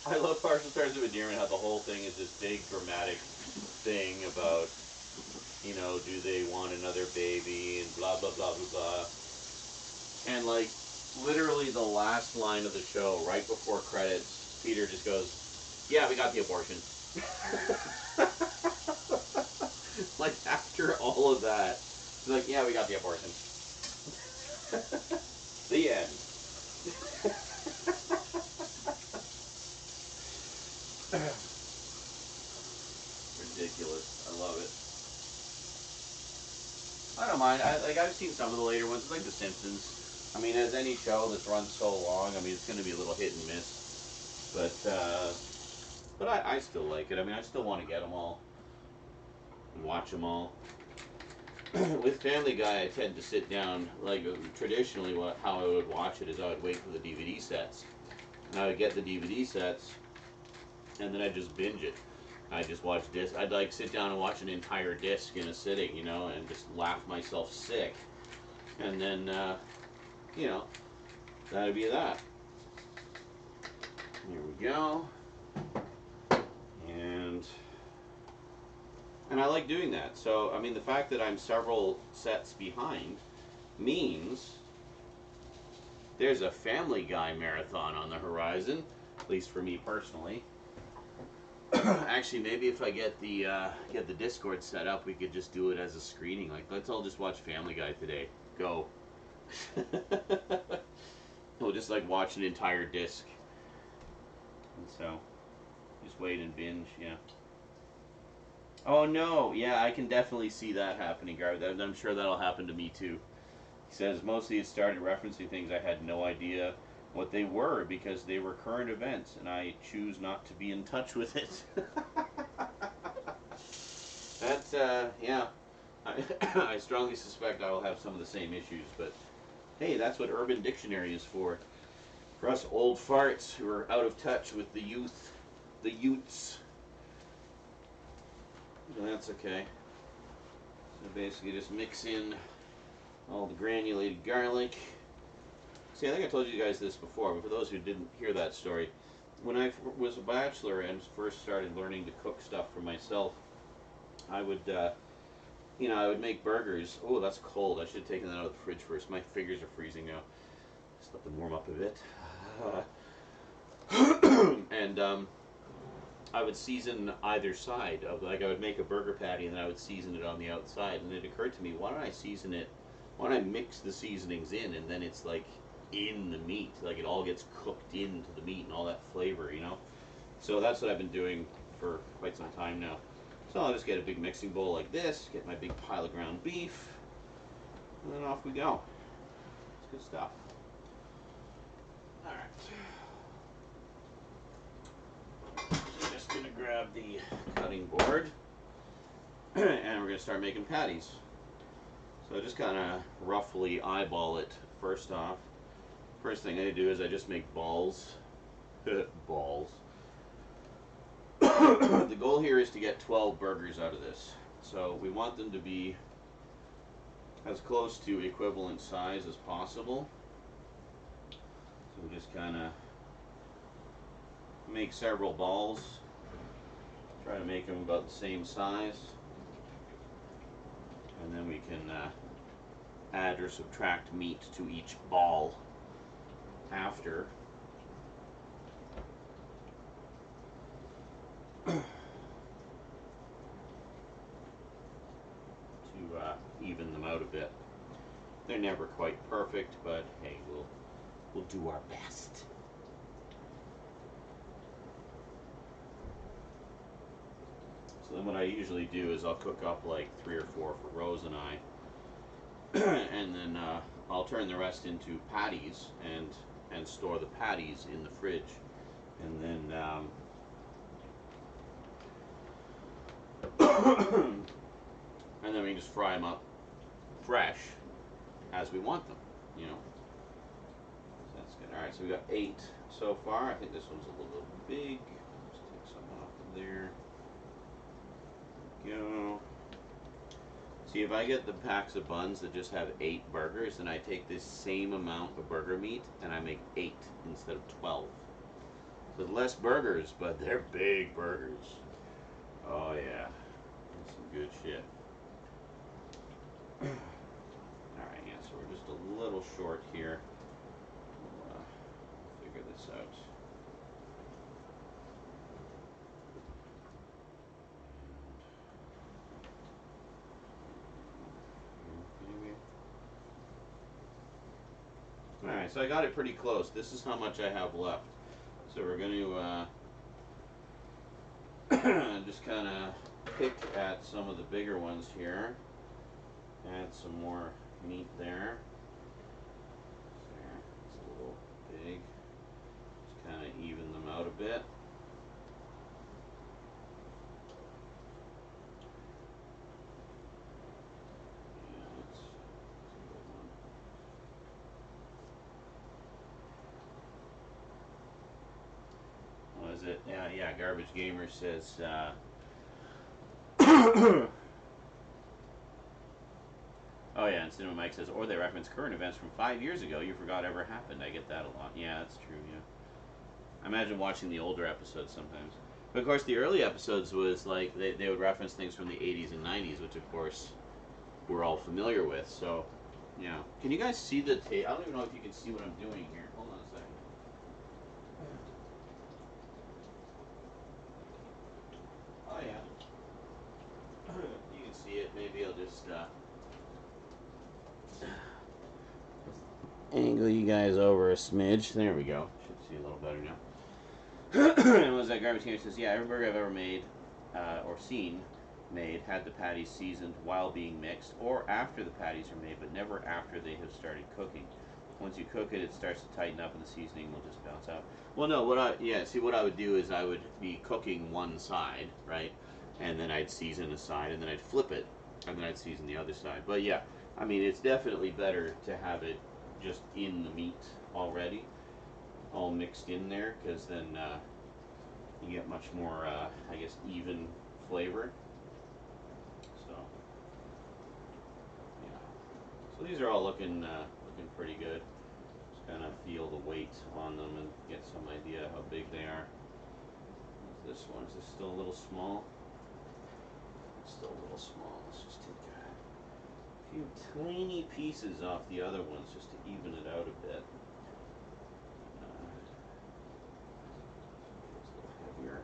I love Parks and Stars of Endearment, how the whole thing is this big dramatic thing about, you know, do they want another baby and blah, blah, blah, blah, blah. And, like, literally the last line of the show, right before credits, Peter just goes, yeah, we got the abortion. Like, after all of that, he's like, yeah, we got the abortion. The end. Ridiculous. I love it. I don't mind. I've seen some of the later ones, like The Simpsons. I mean, as any show that's run so long, I mean, it's going to be a little hit and miss. But I still like it. I mean, I still want to get them all and watch them all. With Family Guy, I tend to sit down, like, traditionally how I would watch it is I would wait for the DVD sets. And I would get the DVD sets, and then I'd just binge it. I'd just watch disc. I'd, like, sit down and watch an entire disc in a sitting, you know, and just laugh myself sick. And then, you know, that'd be that. Here we go. And I like doing that. So, I mean, the fact that I'm several sets behind means there's a Family Guy marathon on the horizon, at least for me personally. Actually, maybe if I get the Discord set up, we could just do it as a screening. Like, let's all just watch Family Guy today. Go. We'll just, like, watch an entire disc. And so, just wait and binge, yeah. Oh no, yeah, I can definitely see that happening, Garth. I'm sure that'll happen to me too. He says mostly it started referencing things I had no idea what they were because they were current events and I choose not to be in touch with it. That's, yeah. I strongly suspect I will have some of the same issues, but hey, that's what Urban Dictionary is for. For us old farts who are out of touch with the youth, the youths. That's okay. So basically just mix in all the granulated garlic. See, I think I told you guys this before, but for those who didn't hear that story, when I was a bachelor and first started learning to cook stuff for myself, I would, you know, I would make burgers. Oh, that's cold. I should have taken that out of the fridge first. My fingers are freezing now. Just let them warm up a bit. And I would season either side of, like, I would make a burger patty and then I would season it on the outside. And it occurred to me, why don't I season it? Why don't I mix the seasonings in and then it's like in the meat, like it all gets cooked into the meat and all that flavor, you know? So that's what I've been doing for quite some time now. So I'll just get a big mixing bowl like this, get my big pile of ground beef, and then off we go. It's good stuff. Alright. So just gonna grab the cutting board and we're gonna start making patties. So I just kinda roughly eyeball it first off. First thing I do is I just make balls. Balls. The goal here is to get 12 burgers out of this. So we want them to be as close to equivalent size as possible. So we just kind of make several balls. Try to make them about the same size. And then we can add or subtract meat to each ball after. To even them out a bit. They're never quite perfect, but hey, we'll do our best. So then what I usually do is I'll cook up like 3 or 4 for Rose and I, and then I'll turn the rest into patties and store the patties in the fridge, and then and then we can just fry them up fresh as we want them, you know. So that's good. All right, so we got 8 so far. I think this one's a little big. Just take some off of there. Go. See, if I get the packs of buns that just have 8 burgers, then I take this same amount of burger meat and I make 8 instead of 12. So less burgers, but they're big burgers. Oh yeah, that's some good shit. Alright, yeah, so we're just a little short here. We'll figure this out. Alright, so I got it pretty close. This is how much I have left. So we're going to just kind of pick at some of the bigger ones here. Add some more meat there. There, it's a little big. Just kind of even them out a bit. Yeah, that's a good one. What is it? Yeah, Garbage Gamer says, oh yeah, and Cinema Mike says, or they reference current events from 5 years ago you forgot ever happened. I get that a lot. Yeah, that's true, yeah. I imagine watching the older episodes sometimes. But of course the early episodes was like, they would reference things from the 80s and 90s, which of course we're all familiar with, so, yeah. Can you guys see the tape? I don't even know if you can see what I'm doing here. Hold on a second. Oh yeah. You can see it. Maybe I'll just, angle you guys over a smidge. There we go. Should see a little better now. And was that Garbage Gamer says, yeah, every burger I've ever made or seen made had the patties seasoned while being mixed or after the patties are made, but never after they have started cooking. Once you cook it, it starts to tighten up and the seasoning will just bounce out. Well, no, what I would do is I would be cooking one side, right? And then I'd season a side, and then I'd flip it, and then I'd season the other side. But yeah, I mean, it's definitely better to have it just in the meat already, all mixed in there, because then you get much more, I guess, even flavor. So, yeah. So these are all looking pretty good. Just kind of feel the weight on them and get some idea how big they are. This one, is this still a little small? It's still a little small. Let's just take a few tiny pieces off the other ones just to even it out a bit. It's a little heavier.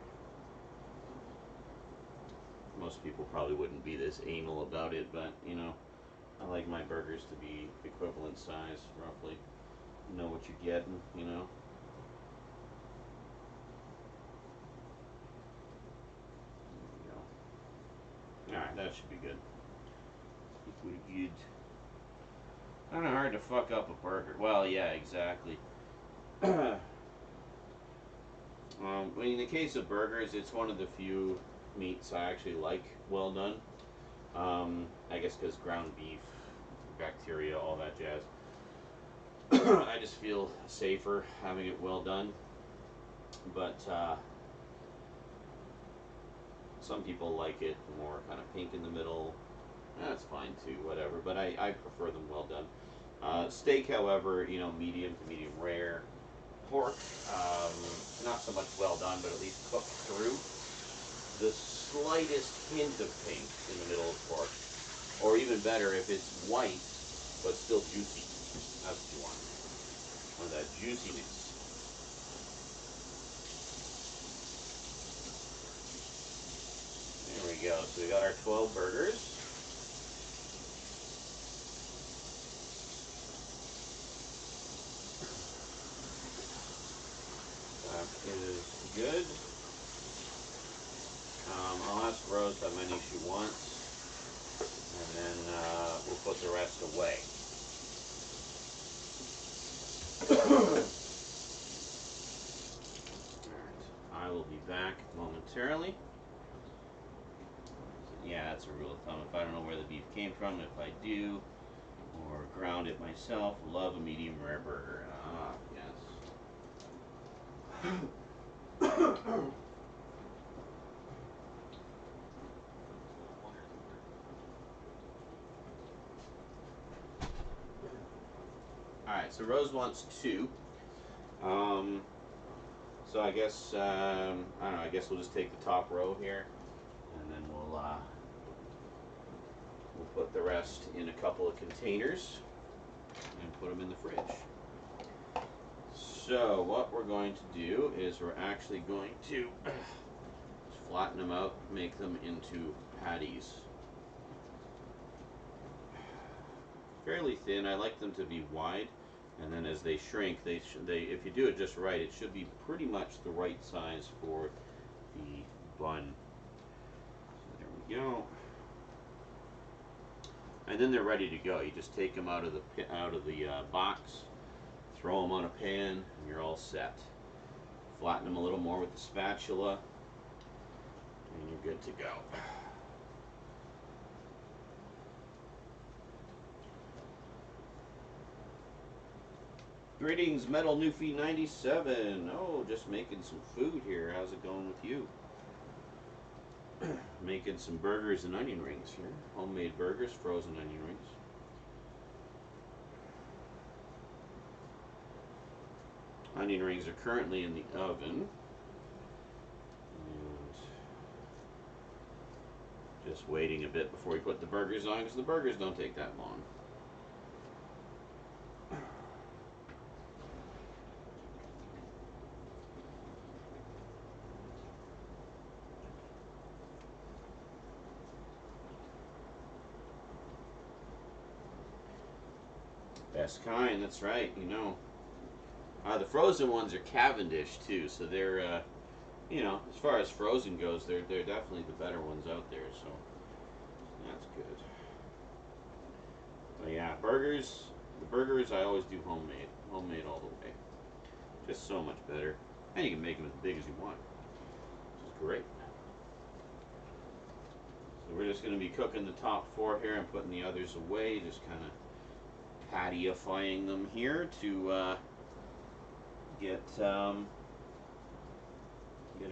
Most people probably wouldn't be this anal about it, but you know, I like my burgers to be equivalent size, roughly. You know what you're getting, you know. that should be good. Pretty good. Kind of hard to fuck up a burger. Well, yeah, exactly. In the case of burgers, it's one of the few meats I actually like well done. I guess because ground beef, bacteria, all that jazz. I just feel safer having it well done. But some people like it more kind of pink in the middle. That's fine too, whatever. But I prefer them well done. Steak, however, medium to medium rare. Pork, not so much well done, but at least cooked through. The slightest hint of pink in the middle of pork. Or even better, if it's white, but still juicy. That's what you want. Want that juiciness. There we go. So we got our 12 burgers. That is good. I'll ask Rose how many she wants, and then we'll put the rest away. Alright, I will be back momentarily. Yeah, that's a rule of thumb. If I don't know where the beef came from, if I do, or ground it myself, love a medium rare burger. Ah, yes. Alright, so Rose wants 2. So I guess, I don't know, I guess we'll just take the top row here, and then we'll put the rest in a couple of containers and put them in the fridge. So what we're going to do is we're actually going to flatten them out, make them into patties. Fairly thin. I like them to be wide, and then as they shrink, they if you do it just right, it should be pretty much the right size for the bun. So there we go. And then they're ready to go. You just take them out of the box, throw them on a pan, and you're all set. Flatten them a little more with the spatula, and you're good to go. Greetings, Metal Newfie 97. Oh, just making some food here. How's it going with you? Making some burgers and onion rings here. Homemade burgers, frozen onion rings. Onion rings are currently in the oven. And just waiting a bit before we put the burgers on, because the burgers don't take that long. Best kind, that's right, the frozen ones are Cavendish too, so they're, as far as frozen goes, they're definitely the better ones out there, so that's good. But yeah, the burgers I always do homemade all the way. Just so much better. And you can make them as big as you want, which is great. So we're just going to be cooking the top 4 here and putting the others away, just kind of pattyifying them here to get them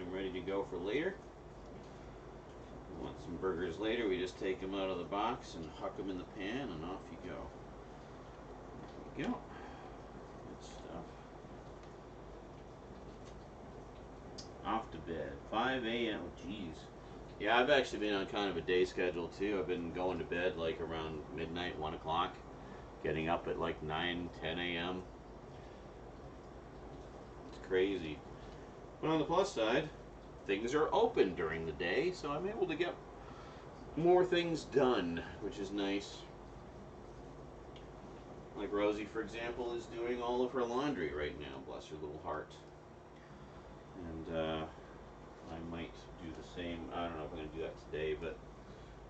ready to go for later. If you want some burgers later, we just take them out of the box and huck them in the pan, and off you go. There we go. Good stuff. Off to bed. 5 a.m. Oh, jeez. Yeah, I've actually been on kind of a day schedule too. I've been going to bed like around midnight, 1 o'clock. Getting up at like 9, 10 a.m. It's crazy. But on the plus side, things are open during the day, so I'm able to get more things done, which is nice. Like Rosie, for example, is doing all of her laundry right now, bless her little heart. And I might do the same. I don't know if I'm going to do that today, but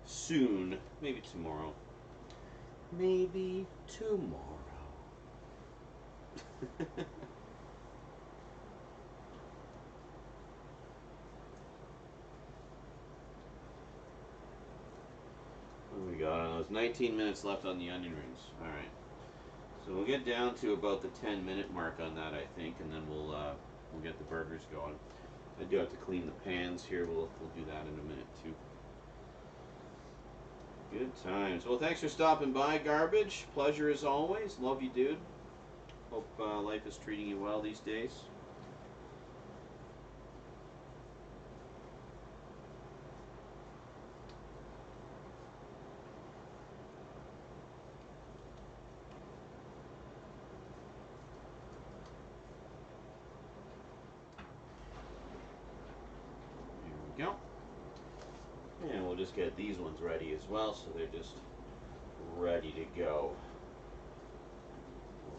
soon. Maybe tomorrow. Maybe tomorrow. What do we got on those? 19 minutes left on the onion rings. All right. So we'll get down to about the 10-minute mark on that, I think, and then we'll get the burgers going. I do have to clean the pans here. We'll do that in a minute too. Good times. Well, thanks for stopping by, Garbage. Pleasure as always. Love you, dude. Hope life is treating you well these days. There we go. And we'll just get these ones ready as well, so they're just ready to go.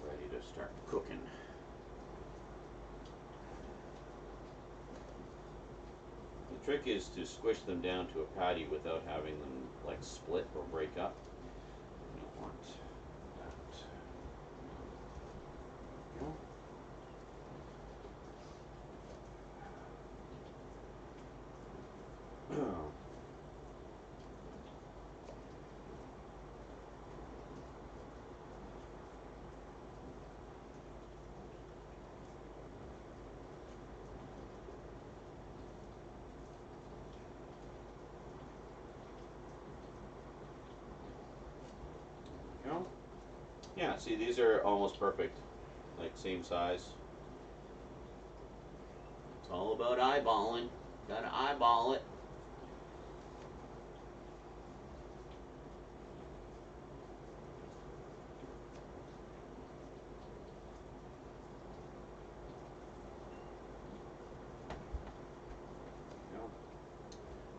We're ready to start cooking. The trick is to squish them down to a patty without having them like split or break up. You don't want that. There we go. Yeah, see, these are almost perfect, like same size. It's all about eyeballing. Gotta eyeball it.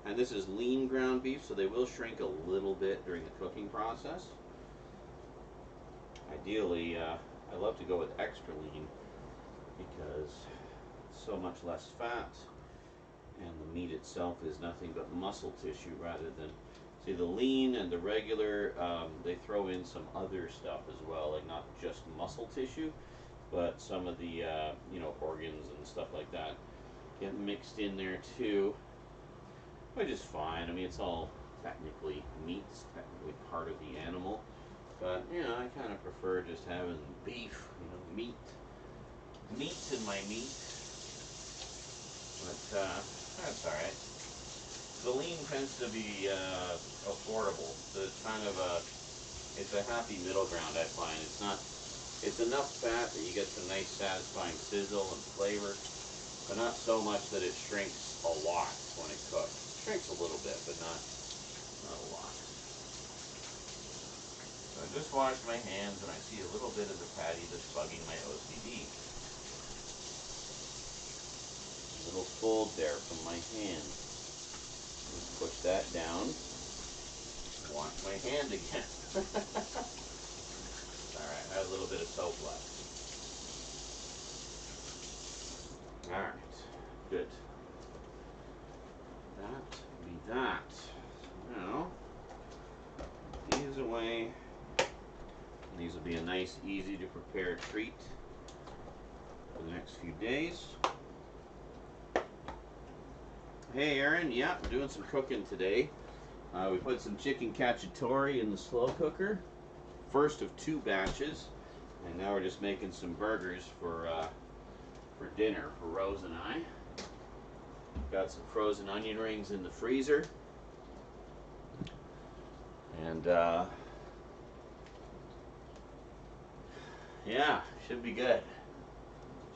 And this is lean ground beef, so they will shrink a little bit during the cooking process. Ideally, I love to go with extra lean because it's so much less fat, and the meat itself is nothing but muscle tissue rather than, see, the lean and the regular, they throw in some other stuff as well, like not just muscle tissue, but some of the organs and stuff like that get mixed in there too, which is fine. I mean, it's all technically meat, it's technically part of the animal. But, I kind of prefer just having beef, meat in my meat. But, that's alright. The lean tends to be affordable. So it's kind of it's a happy middle ground, I find. It's enough fat that you get some nice satisfying sizzle and flavor, but not so much that it shrinks a lot when it cooks. It shrinks a little bit, but not a lot. So I just washed my hands and I see a little bit of the patty that's bugging my OCD. A little fold there from my hand. Let's push that down. Wash my hand again. Alright, I have a little bit of soap left. Alright, good. That be that. So now, put these away. These will be a nice, easy to prepare treat for the next few days. Hey Aaron, yeah, we're doing some cooking today. We put some chicken cacciatore in the slow cooker, first of 2 batches, and now we're just making some burgers for dinner for Rose and I. Got some frozen onion rings in the freezer, and yeah, should be good.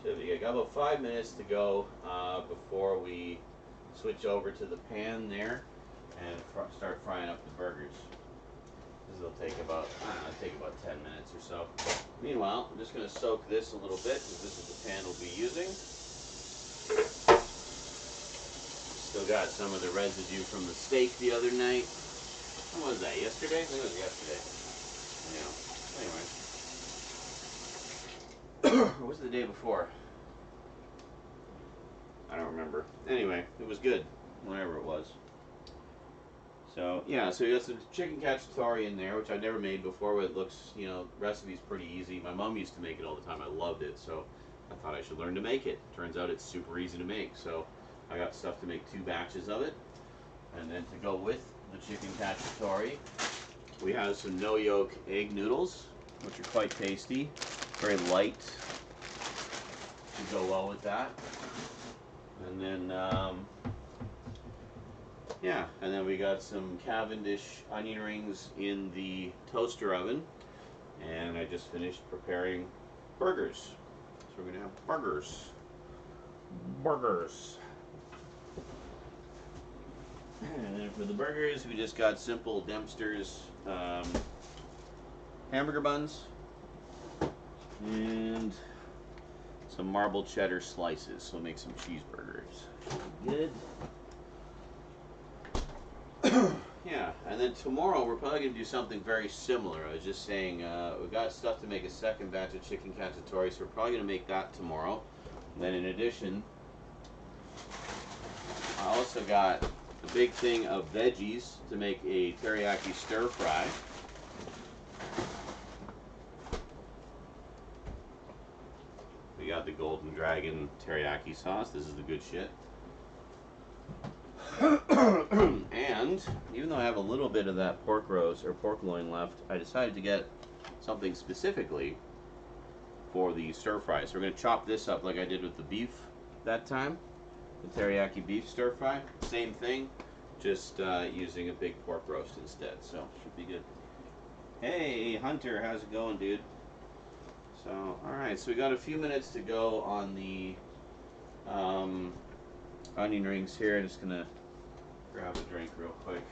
Should be good. Got about 5 minutes to go before we switch over to the pan there and start frying up the burgers. This will take about, take about 10 minutes or so. Meanwhile, I'm just going to soak this a little bit because this is the pan we'll be using. Still got some of the residue from the steak the other night. When was that? Yesterday? I think it was yesterday. Yeah. Anyway. Or was it the day before? I don't remember. Anyway, it was good, whenever it was. So yeah, so we got some chicken cacciatore in there, which I've never made before, but it looks, you know, recipe's pretty easy. My mom used to make it all the time. I loved it, so I thought I should learn to make it. Turns out it's super easy to make. So I got stuff to make 2 batches of it, and then to go with the chicken cacciatore, we have some no yolk egg noodles, which are quite tasty, very light to go well with that. And then yeah, and then we got some Cavendish onion rings in the toaster oven. And I just finished preparing burgers. So we're gonna have burgers. Burgers. And then for the burgers, we just got simple Dempster's hamburger buns and some marble cheddar slices. So we'll make some cheeseburgers. Should be good. Yeah, and then tomorrow we're probably going to do something very similar. I was just saying, we've got stuff to make a second batch of chicken cacciatore, so we're probably going to make that tomorrow. And then in addition, I also got a big thing of veggies to make a teriyaki stir fry. We got the Golden Dragon teriyaki sauce. This is the good shit. And even though I have a little bit of that pork roast or pork loin left, I decided to get something specifically for the stir fry. So we're going to chop this up like I did with the beef that time, the teriyaki beef stir fry. Same thing, just using a big pork roast instead. So should be good. Hey Hunter, how's it going, dude? So alright, so we got a few minutes to go on the onion rings here. I'm just going to grab a drink real quick.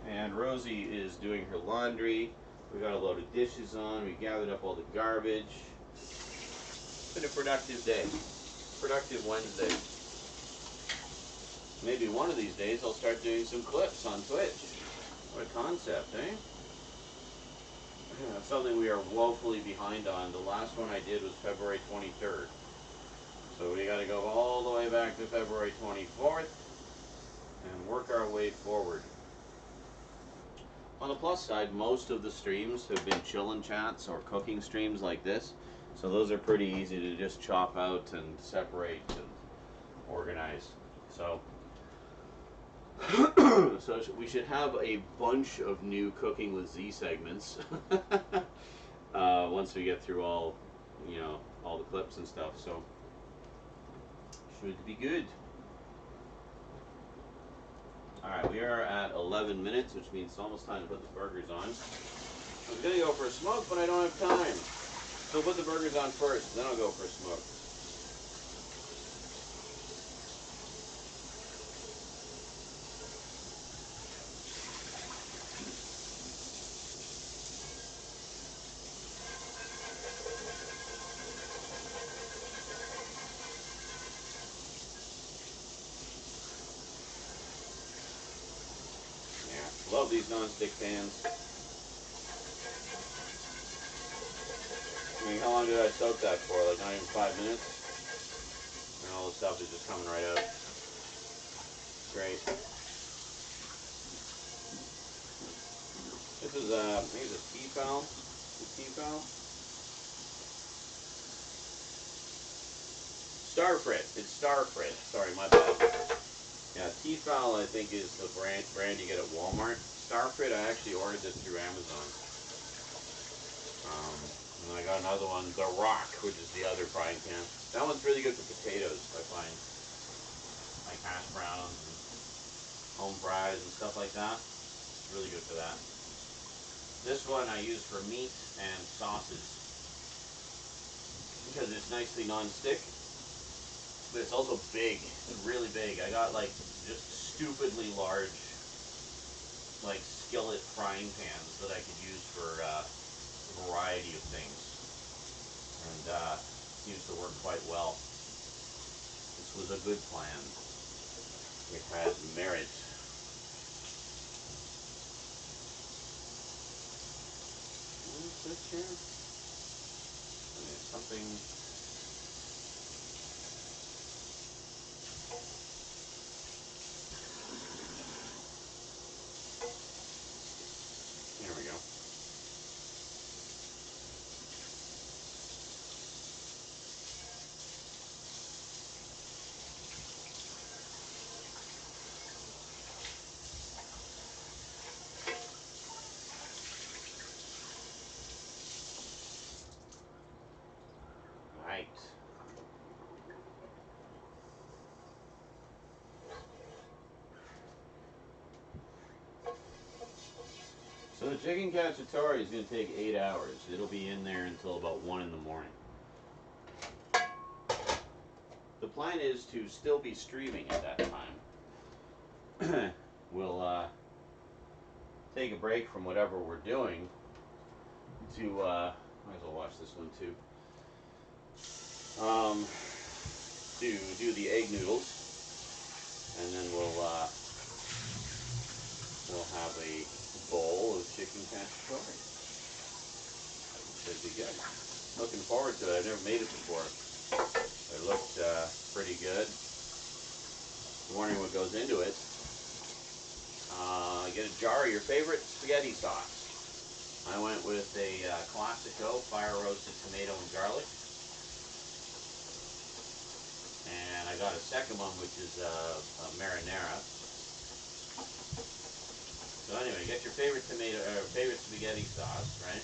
And Rosie is doing her laundry. We got a load of dishes on. We gathered up all the garbage. It's been a productive day. Productive Wednesday. Maybe one of these days I'll start doing some clips on Twitch. What a concept, eh? Yeah, something we are woefully behind on. The last one I did was February 23rd. So we got to go all the way back to February 24th and work our way forward. On the plus side, most of the streams have been chill-in chats or cooking streams like this. So those are pretty easy to just chop out and separate and organize. So, so we should have a bunch of new Cooking with Z segments once we get through all, you know, all the clips and stuff. So should be good. Alright, we are at 11 minutes, which means it's almost time to put the burgers on. I was going to go for a smoke, but I don't have time. So we'll put the burgers on first, then I'll go for a smoke. Yeah, love these non-stick pans. I mean, how long did I soak that for? Like not even 5 minutes? And all the stuff is just coming right out. Great. This is I think it's a T-fowl. T-fowl? Starfrit. It's Starfrit. Sorry, my bad. Yeah, T-fowl I think is the brand you get at Walmart. Starfrit, I actually ordered this through Amazon. And I got another one, The Rock, which is the other frying pan. That one's really good for potatoes, I find. Like hash browns and home fries and stuff like that. It's really good for that. This one I use for meat and sauces because it's nicely non-stick, but it's also big. It's really big. I got like just stupidly large like skillet frying pans that I could use for a variety of things, and seems to work quite well. This was a good plan. It had merit. What is this here? Something. the chicken cacciatore is going to take 8 hours. It'll be in there until about 1 in the morning. The plan is to still be streaming at that time. We'll take a break from whatever we're doing to, might as well watch this one too, to do the egg noodles, and then we'll have a bowl of chicken cacciatore. Should be good. Looking forward to it. I've never made it before. It looked pretty good. Wondering what goes into it. Get a jar of your favorite spaghetti sauce. I went with a Classico fire roasted tomato and garlic. And I got a second one, which is a marinara. So anyway, get your favorite favorite spaghetti sauce, right?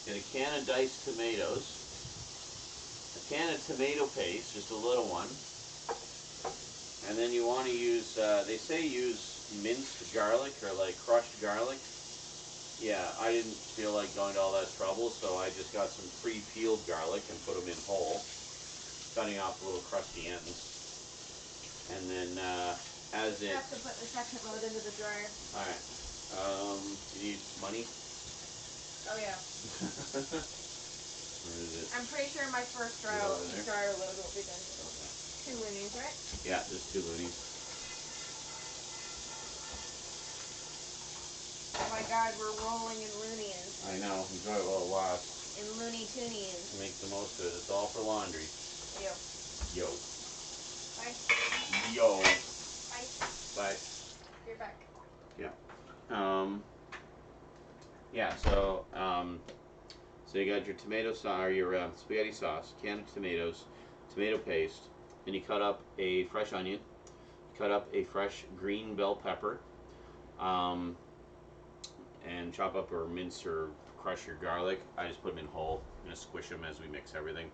Get a can of diced tomatoes, a can of tomato paste, just a little one, and then you want to use, they say use minced garlic or like crushed garlic. Yeah, I didn't feel like going to all that trouble, so I just got some pre-peeled garlic and put them in whole, cutting off the little crusty ends. And then as it... You have to put the second load into the dryer. Alright. You need money? Oh yeah. Where is it? I'm pretty sure my first dryer load will be done. Okay. 2 loonies, right? Yeah, there's 2 loonies. Oh my god, we're rolling in loonies. I know, enjoy it while it lasts. In Looney Toonies. Make the most of it. It's all for laundry. Yo. Yo. Bye. Yo. Bye. Bye. You're back. Yeah. Yeah, so you got your tomato sauce, or your spaghetti sauce, can of tomatoes, tomato paste, and you cut up a fresh onion, cut up a fresh green bell pepper, and chop up or mince or crush your garlic. I just put them in whole. I'm going to squish them as we mix everything.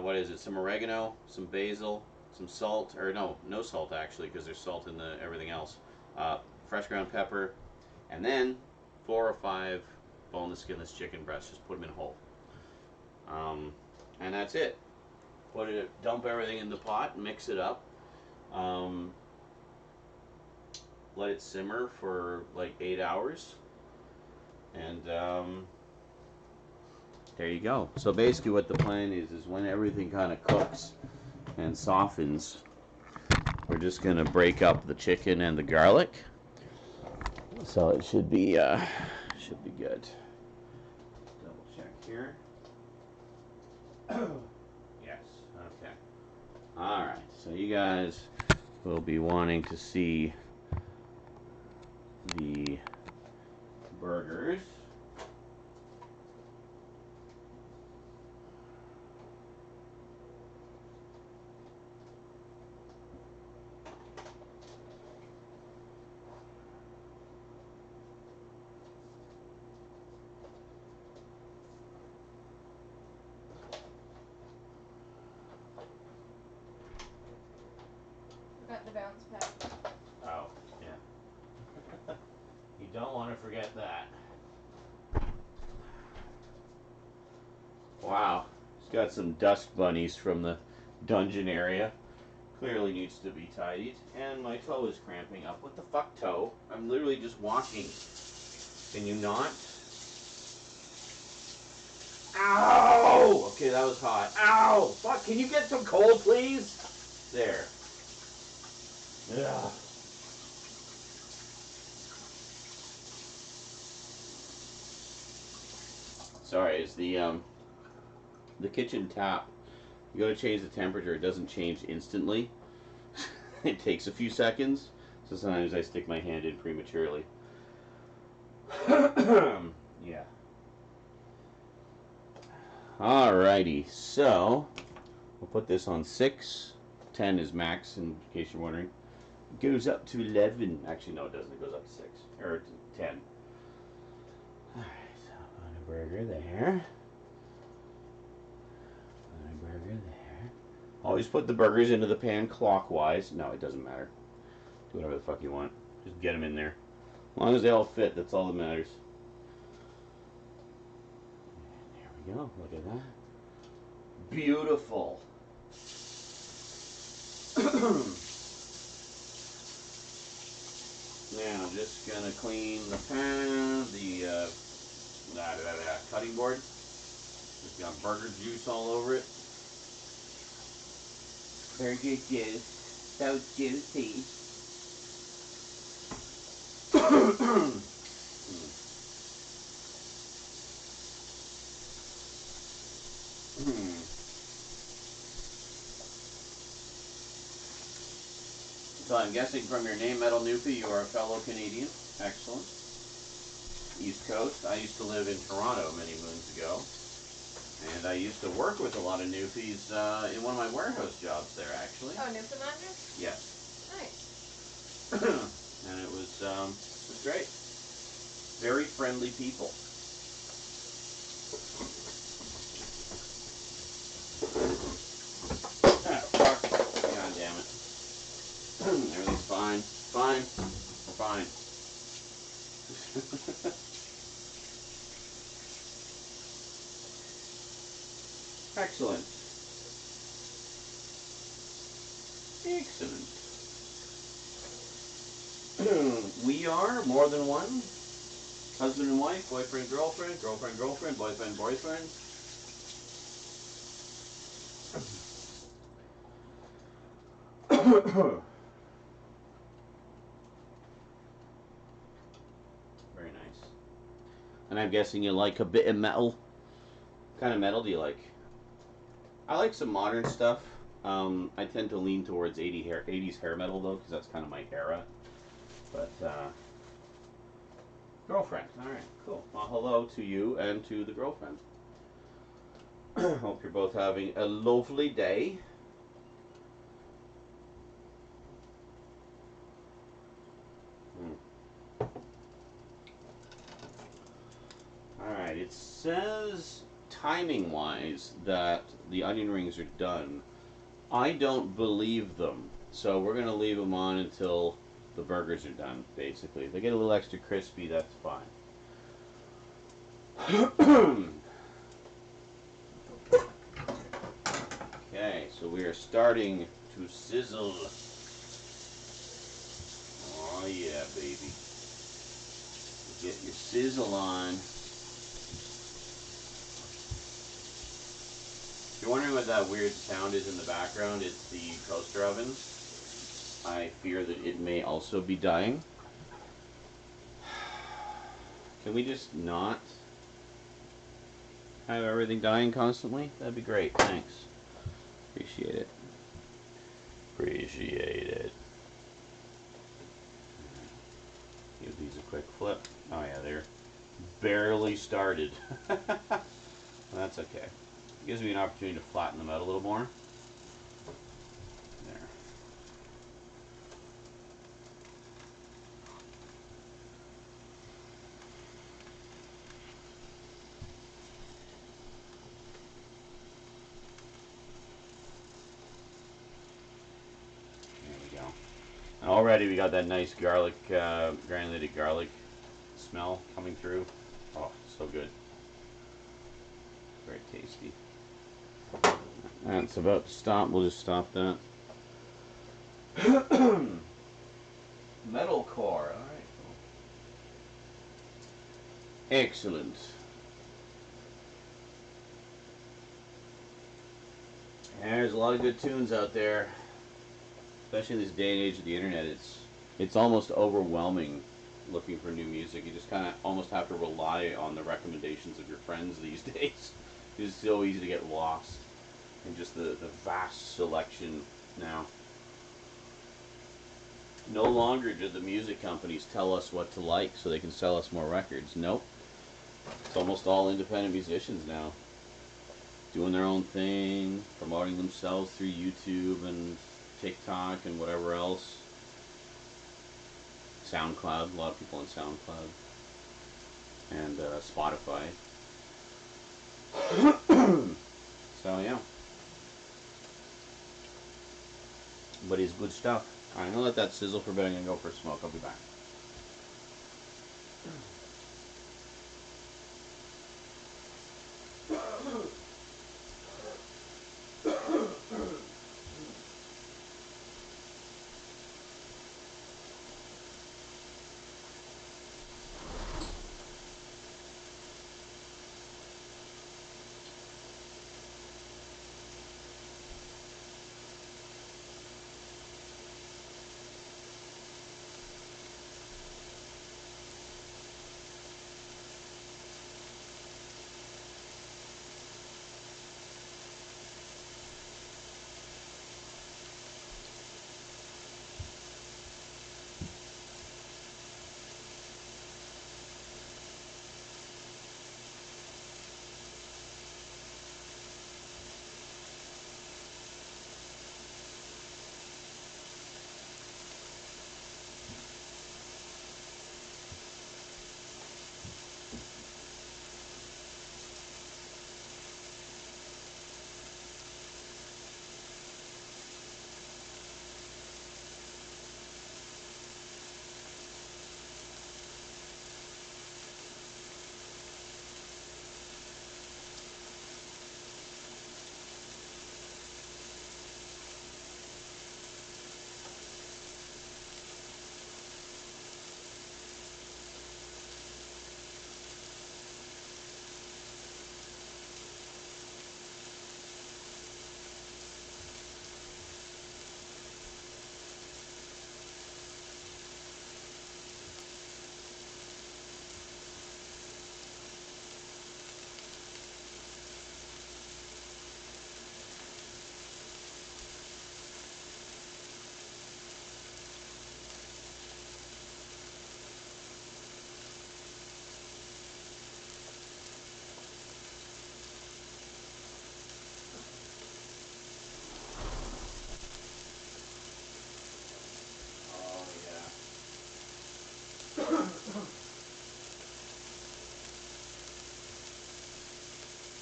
What is it? Some oregano, some basil, some salt, or no salt actually, because there's salt in everything else. Fresh ground pepper, and then 4 or 5 boneless, skinless chicken breasts. Just put them in whole. And that's it. Dump everything in the pot, and mix it up. Let it simmer for like 8 hours, and there you go. So basically what the plan is when everything kind of cooks and softens, we're just going to break up the chicken and the garlic. So it should be good. Double check here. Yes, okay. Alright, so you guys will be wanting to see the burgers. Got the bounce pad. Oh, yeah. You don't want to forget that. Wow. It's got some dust bunnies from the dungeon area. Clearly needs to be tidied. And my toe is cramping up. What the fuck, toe? I'm literally just walking. Can you not? Ow! Okay, that was hot. Ow! Fuck, can you get some cold, please? There. Yeah. Sorry, it's the kitchen tap. You gotta change the temperature. It doesn't change instantly. It takes a few seconds. So sometimes I stick my hand in prematurely. Yeah. Alrighty, so we'll put this on 6. 10 is max, in case you're wondering. It goes up to 11. Actually, no, it doesn't. It goes up to 6. Or 10. Alright, so put a burger there. Put a burger there. Always put the burgers into the pan clockwise. No, it doesn't matter. whatever the fuck you want. Just get them in there. As long as they all fit, that's all that matters. And there we go. Look at that. Beautiful. Now I'm just gonna clean the pan, the cutting board. It's got burger juice all over it. Burger juice, so juicy. So I'm guessing from your name, Metal Newfie, you are a fellow Canadian. Excellent. East Coast. I used to live in Toronto many moons ago. And I used to work with a lot of Newfies in one of my warehouse jobs there, actually. Oh, Newfoundlander? Yes. Nice. And it was great. Very friendly people. Ah, fuck. God damn it. Everything's fine. Fine. We're fine. Excellent. Excellent. We are more than one. Husband and wife, boyfriend, girlfriend, girlfriend, girlfriend, boyfriend, boyfriend. Very nice. And I'm guessing you like a bit of metal. What kind of metal do you like? I like some modern stuff. I tend to lean towards 80s hair metal though, because that's kind of my era. But girlfriend. All right, cool. Well, hello to you and to the girlfriend. Hope you're both having a lovely day. Alright, it says timing wise that the onion rings are done. I don't believe them, so we're going to leave them on until the burgers are done, basically. If they get a little extra crispy, that's fine. Okay, so we are starting to sizzle. Oh yeah, baby. Get your sizzle on. If you're wondering what that weird sound is in the background, it's the toaster oven. I fear that it may also be dying. Can we just not have everything dying constantly? That'd be great. Thanks. Appreciate it. Appreciate it. Give these a quick flip. Oh yeah, they're barely started. That's okay. It gives me an opportunity to flatten them out a little more. There. There we go. And already we got that nice garlic, granulated garlic smell coming through. Oh, so good. Very tasty. And it's about to stop. We'll just stop that. Metalcore. Alright, cool. Excellent. There's a lot of good tunes out there. Especially in this day and age of the internet. It's almost overwhelming looking for new music. You just kind of almost have to rely on the recommendations of your friends these days. It's so easy to get lost in just the vast selection now. No longer do the music companies tell us what to like so they can sell us more records. Nope. It's almost all independent musicians now. Doing their own thing, promoting themselves through YouTube and TikTok and whatever else. SoundCloud, a lot of people on SoundCloud. And Spotify. So yeah. But it's good stuff. Alright, I'm gonna let that sizzle for a bit. I'm gonna go for a smoke. I'll be back.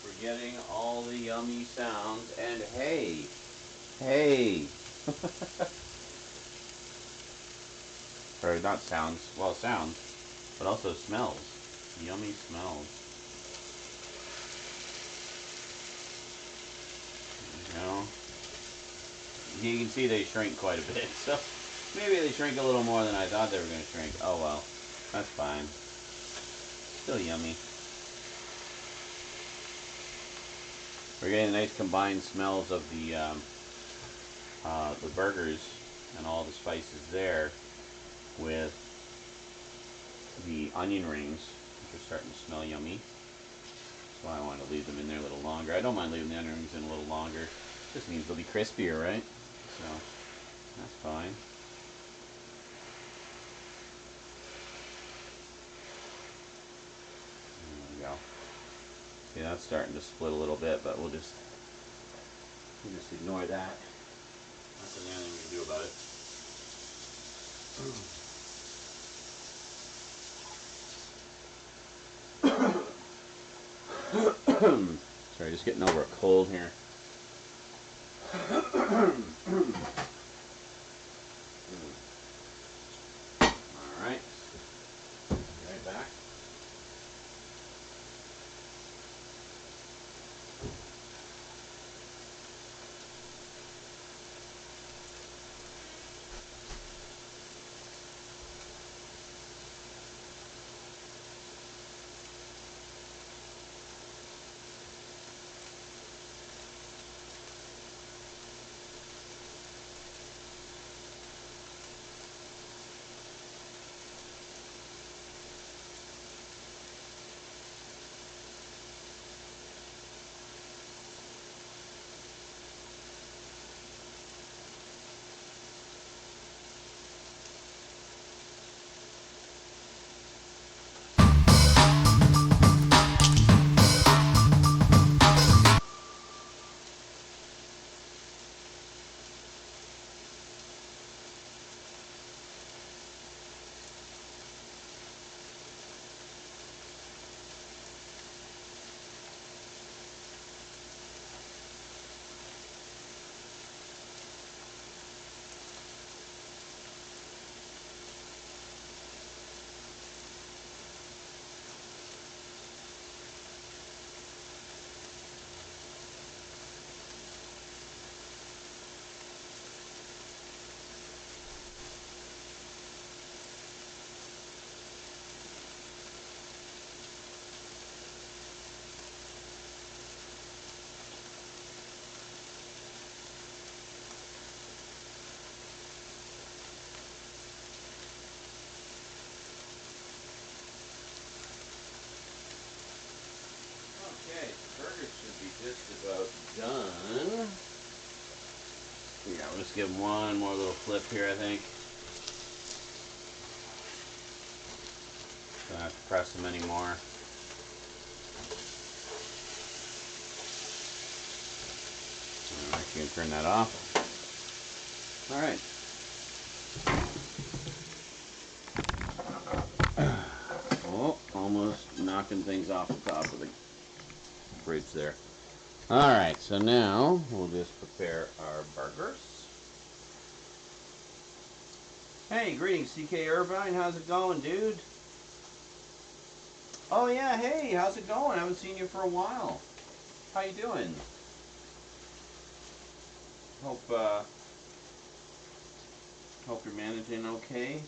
We're getting all the yummy sounds, and hey, or not sounds, well, sounds, but also smells. Yummy smells. You know, you can see they shrink quite a bit, so maybe they shrink a little more than I thought they were going to shrink. Oh well, that's fine. Still yummy. We're getting nice combined smells of the burgers and all the spices there with the onion rings, which are starting to smell yummy. That's why I wanted to leave them in there a little longer. I don't mind leaving the onion rings in a little longer. Just means they'll be crispier, right? So that's fine. There we go. See, that's starting to split a little bit, but we'll just ignore that. Not really anything we can do about it. Sorry, just getting over a cold here. Alright. Be right back. Should be just about done. Yeah, we'll just give them one more little flip here, I think. Don't have to press them anymore. Alright, you can turn that off. Alright. Oh, almost knocking things off the top of the fridge there. Alright, so now we'll just prepare our burgers. Hey, greetings, CK Irvine. How's it going, dude? Oh yeah, hey, how's it going? I haven't seen you for a while. How you doing? Hope you're managing okay.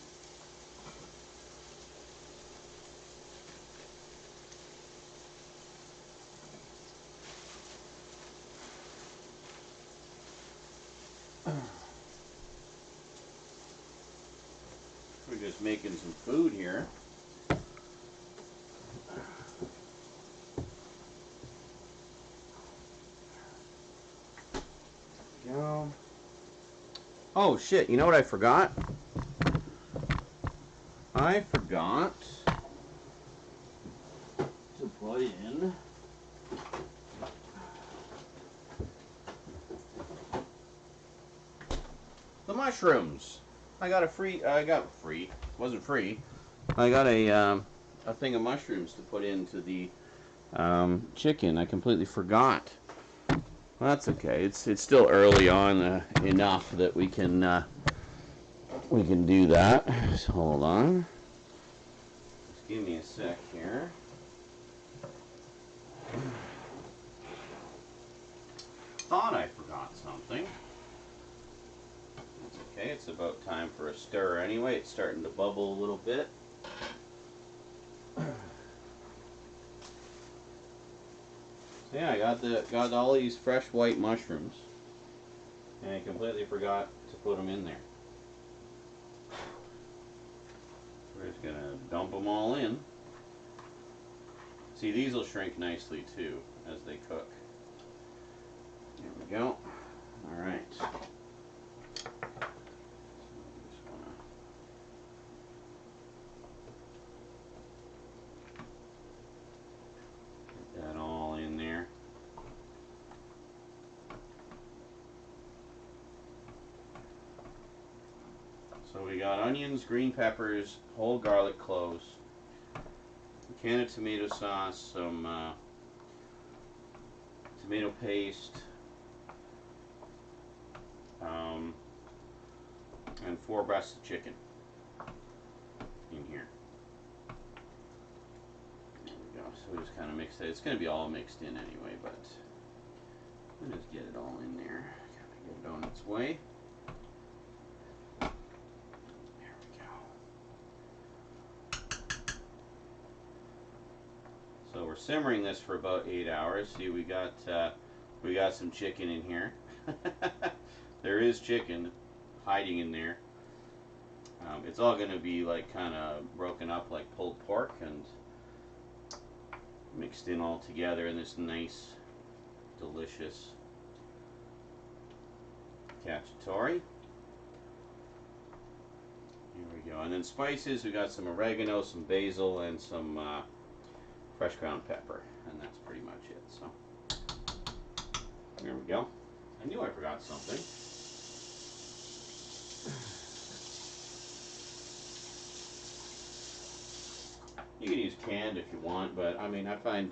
We're just making some food here. Go. Oh shit, you know what I forgot? I forgot to put in the mushrooms. I got free, wasn't free. I got a thing of mushrooms to put into the chicken. I completely forgot. Well, that's okay. It's still early on enough that we can do that. So hold on. Just give me a sec here. Thought I forgot something. That's okay. It's about time for a stir anyway. It's starting to bubble a little bit. So yeah, I got all these fresh white mushrooms, and I completely forgot to put them in there. We're just gonna dump them all in. See, these will shrink nicely too as they cook. There we go. All right. That all in there. So we got onions, green peppers, whole garlic cloves, a can of tomato sauce, some tomato paste, and 4 breasts of chicken in here. There we go. So we just kind of mix it. It's going to be all mixed in anyway, but we'll just get it all in there. Kind of get it on its way. There we go. So we're simmering this for about 8 hours. See, we got some chicken in here. There is chicken hiding in there. It's all going to be like kind of broken up like pulled pork and mixed in all together in this nice, delicious cacciatore. Here we go. And then spices, we got some oregano, some basil, and some fresh ground pepper. And that's pretty much it. So there we go. I knew I forgot something. You can use canned if you want, but I mean, I find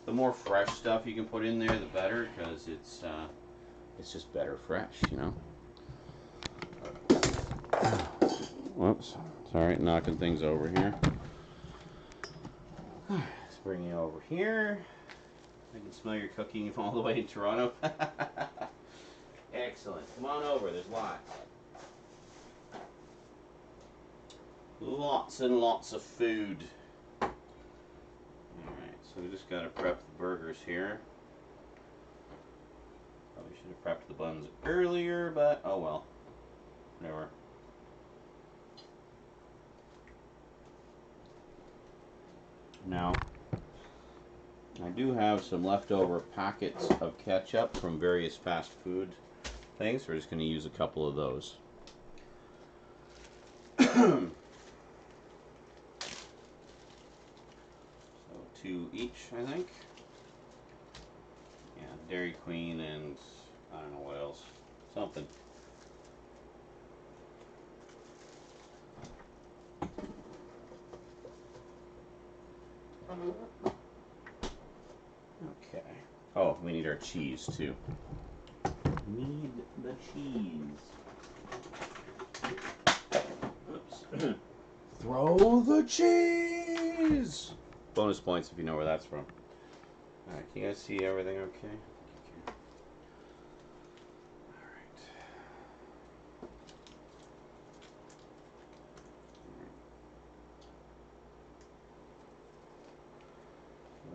the more fresh stuff you can put in there, the better, because it's just better fresh, you know. Whoops, sorry, knocking things over here. Let's bring you over here. I can smell your cooking from all the way in Toronto. Excellent. Come on over. There's lots. Lots and lots of food. Alright, so we just got to prep the burgers here. Probably should have prepped the buns earlier, but oh well. Whatever. Now, I do have some leftover packets of ketchup from various fast food things. We're just going to use a couple of those. So 2 each, I think. Yeah, Dairy Queen and I don't know what else. Something. Okay. Oh, we need our cheese too. Need the cheese. Oops. Throw the cheese! Bonus points if you know where that's from. Alright, can you guys see everything okay? Alright.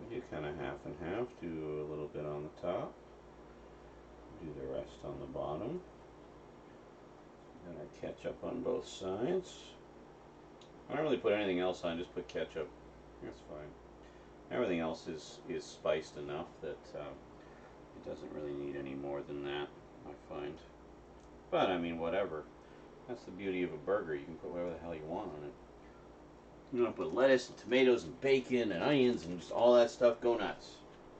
We do kind of half and half. Do a little bit on the top. Do the rest on the bottom. Got our ketchup on both sides. I don't really put anything else on, just put ketchup. That's fine. Everything else is spiced enough that it doesn't really need any more than that, I find. But I mean, whatever. That's the beauty of a burger. You can put whatever the hell you want on it. You want to put lettuce and tomatoes and bacon and onions and just all that stuff. Go nuts.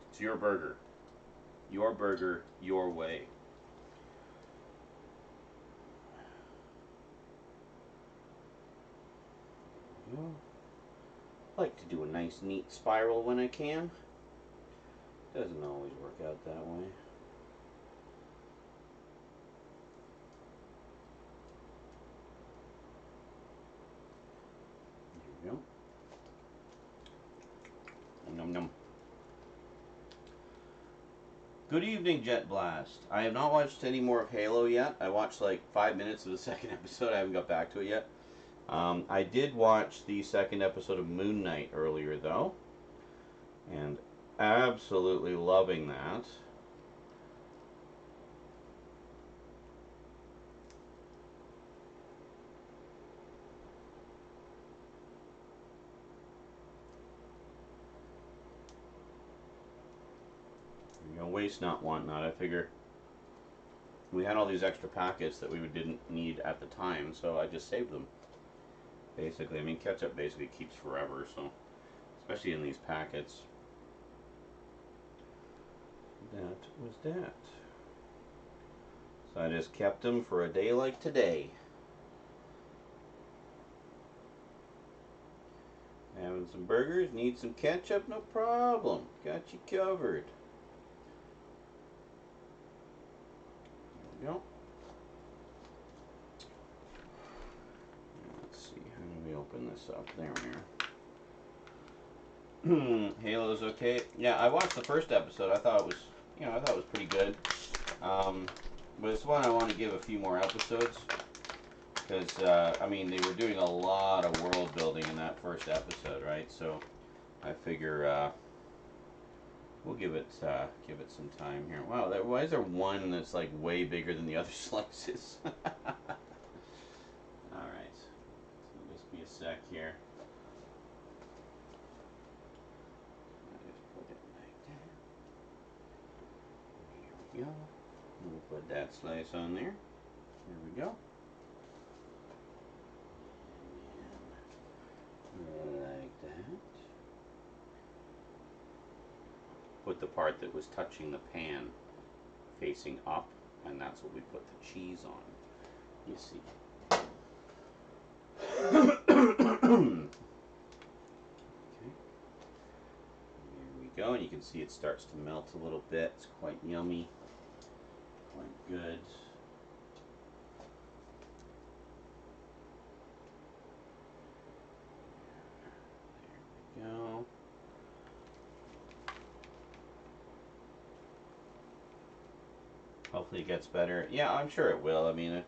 It's your burger. Your burger, your way. Well, I like to do a nice neat spiral when I can. Doesn't always work out that way. There we go. Nom nom. Good evening, Jet Blast. I have not watched any more of Halo yet. I watched like 5 minutes of the second episode. I haven't got back to it yet. I did watch the second episode of Moon Knight earlier, though. And absolutely loving that. You know, waste not, want not. I figure we had all these extra packets that we didn't need at the time, so I just saved them. Basically, I mean, ketchup basically keeps forever, so especially in these packets. That was that. So I just kept them for a day like today. Having some burgers, need some ketchup, no problem. Got you covered. There we go. Let's see, how do we open this up? There we are. Halo's okay. Yeah, I watched the first episode. I thought it was, I thought it was pretty good. But it's one I want to give a few more episodes. Because, I mean, they were doing a lot of world building in that first episode, right? So I figure we'll give it some time here. Wow, why is there one that's like way bigger than the other slices? All right, so just be a sec here. I'll just put it like that. Here we go. We'll put that slice on there. There we go. Like that. Put the part that was touching the pan facing up, and that's what we put the cheese on. You see. Okay. There we go, and you can see it starts to melt a little bit. It's quite yummy, quite good. There we go. Hopefully it gets better. Yeah, I'm sure it will. I mean,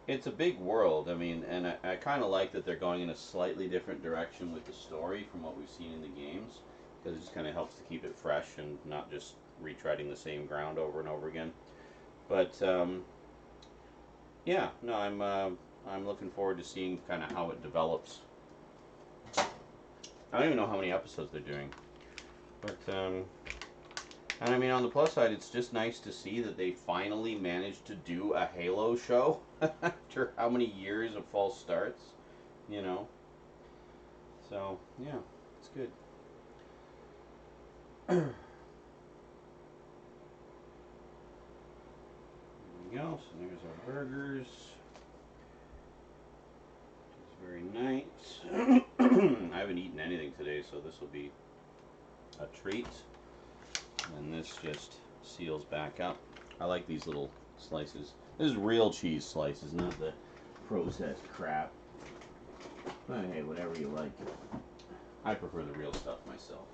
it's a big world. I mean, and I kind of like that they're going in a slightly different direction with the story from what we've seen in the games, because it just kind of helps to keep it fresh and not just retreading the same ground over and over again. But yeah, no, I'm looking forward to seeing kind of how it develops. I don't even know how many episodes they're doing. But and I mean, on the plus side, it's just nice to see that they finally managed to do a Halo show after how many years of false starts, you know. So yeah, it's good. There we go. So there's our burgers. It's very nice. I haven't eaten anything today, so this will be a treat. And this just seals back up. I like these little slices. This is real cheese slices, not the processed crap. But hey, whatever you like. I prefer the real stuff myself.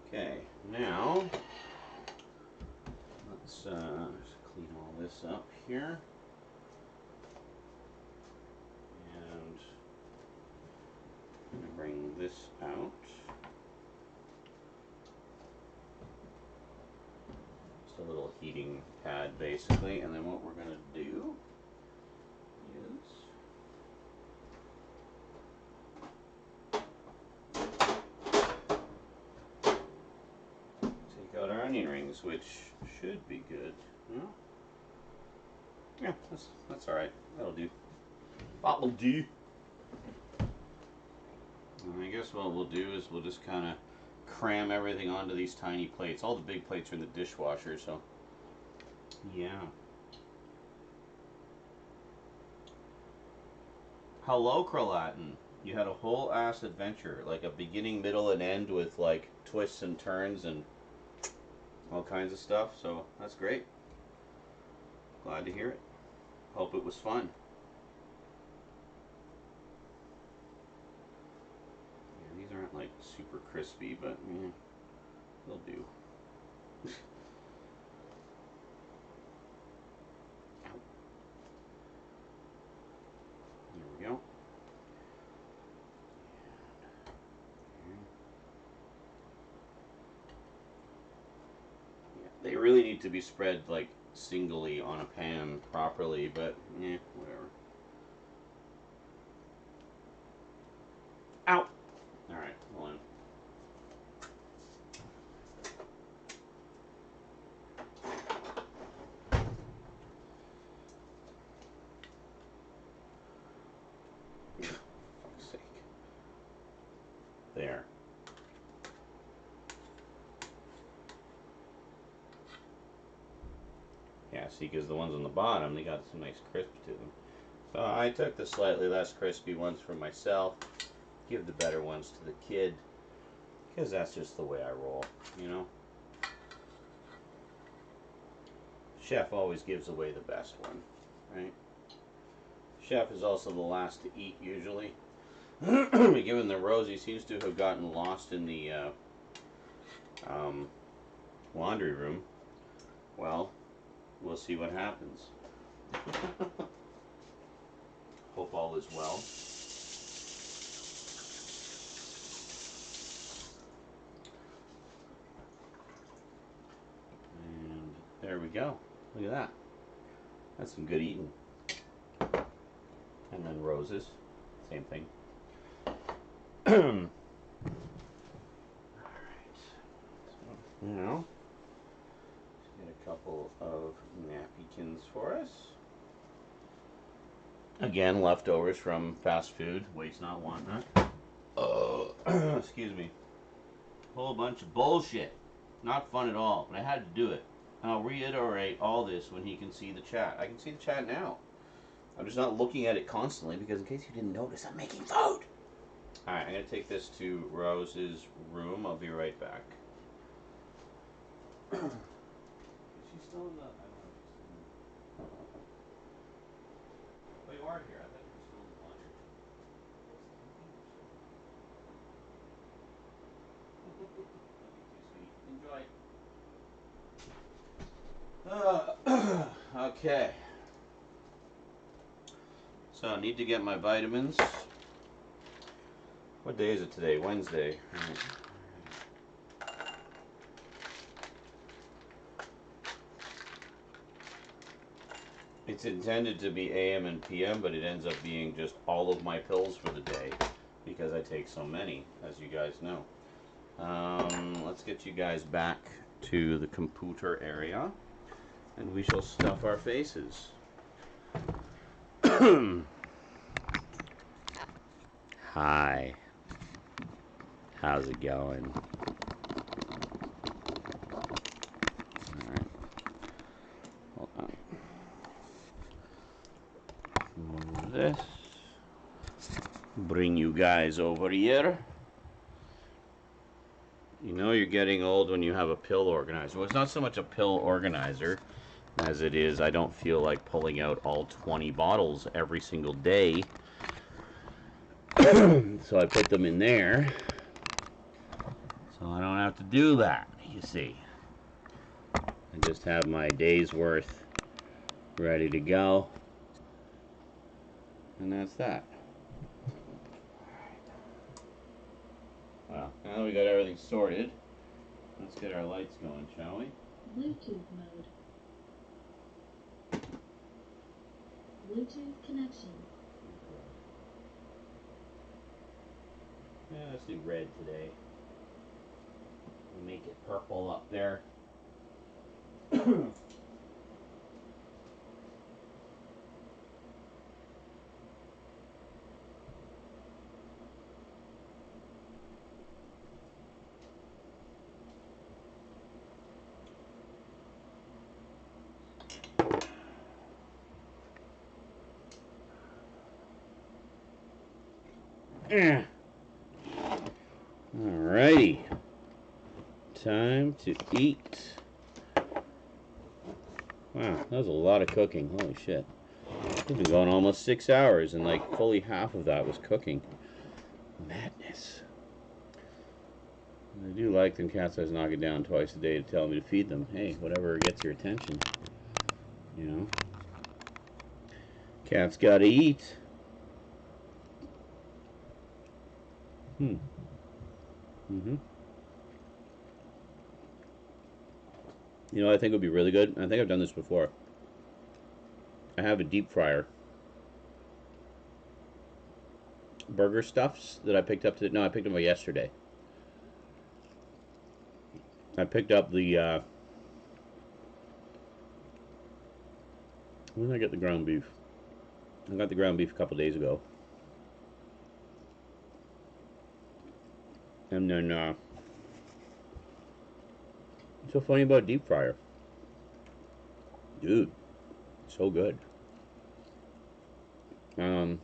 Okay, now let's clean all this up here. And I'm going to bring this out. Just a little heating pad basically, and then what we're going to do is take out our onion rings, which should be good. No? Yeah, that's all right. That'll do. That'll do. And I guess what we'll do is we'll just kind of cram everything onto these tiny plates. All the big plates are in the dishwasher, so yeah. Hello, Kralatin. You had a whole ass adventure, like a beginning, middle, and end with like twists and turns and all kinds of stuff. So that's great. Glad to hear it. Hope it was fun. Yeah, these aren't like super crispy, but they'll do. There we go. Yeah, they really need to be spread like singly on a pan properly, but whatever. Ow! Alright, hold on. For fuck's sake. There. Yeah, see, because the ones on the bottom, they got some nice crisp to them. So I took the slightly less crispy ones for myself, give the better ones to the kid, because that's just the way I roll, you know? Chef always gives away the best one, right? Chef is also the last to eat, usually. Given that Rosie seems to have gotten lost in the laundry room, well, we'll see what happens. Hope all is well. And there we go. Look at that. That's some good eating. And then roses. Same thing. Alright. So now, let's get a couple of napkins for us. Again, leftovers from fast food. Waste not, want not. Oh, excuse me. Whole bunch of bullshit. Not fun at all, but I had to do it. And I'll reiterate all this when he can see the chat. I can see the chat now. I'm just not looking at it constantly because in case you didn't notice, I'm making food. Alright, I'm going to take this to Rose's room. I'll be right back. Is she still in the... I don't know if she's still in the... Oh, you are here. I thought you were still in the laundry room. That'd be too sweet. Enjoy. Okay. So I need to get my vitamins. What day is it today? Wednesday. It's intended to be AM and PM, but it ends up being just all of my pills for the day because I take so many, as you guys know. Let's get you guys back to the computer area, and we shall stuff our faces. Hi. How's it going? Alright. Hold on. Move this. Bring you guys over here. You know you're getting old when you have a pill organizer. Well, it's not so much a pill organizer as it is I don't feel like pulling out all 20 bottles every single day. So I put them in there so I don't have to do that, you see. I just have my day's worth ready to go. And that's that. Well, now that we got everything sorted, let's get our lights going, shall we? Bluetooth mode. Bluetooth connection. Yeah, let's do red today. We'll make it purple up there. Alrighty. Time to eat. Wow, that was a lot of cooking. Holy shit. It's been going almost 6 hours, and like fully half of that was cooking. Madness. I do like them cats always knock it down twice a day to tell me to feed them. Hey, whatever gets your attention. You know? Cats gotta eat. You know, I think would be really good. I think I've done this before. I have a deep fryer. Burger stuffs that I picked up I picked them up yesterday. I picked up the when did I get the ground beef? I got the ground beef a couple days ago. And then what's so funny about deep fryer? Dude, so good. Yeah,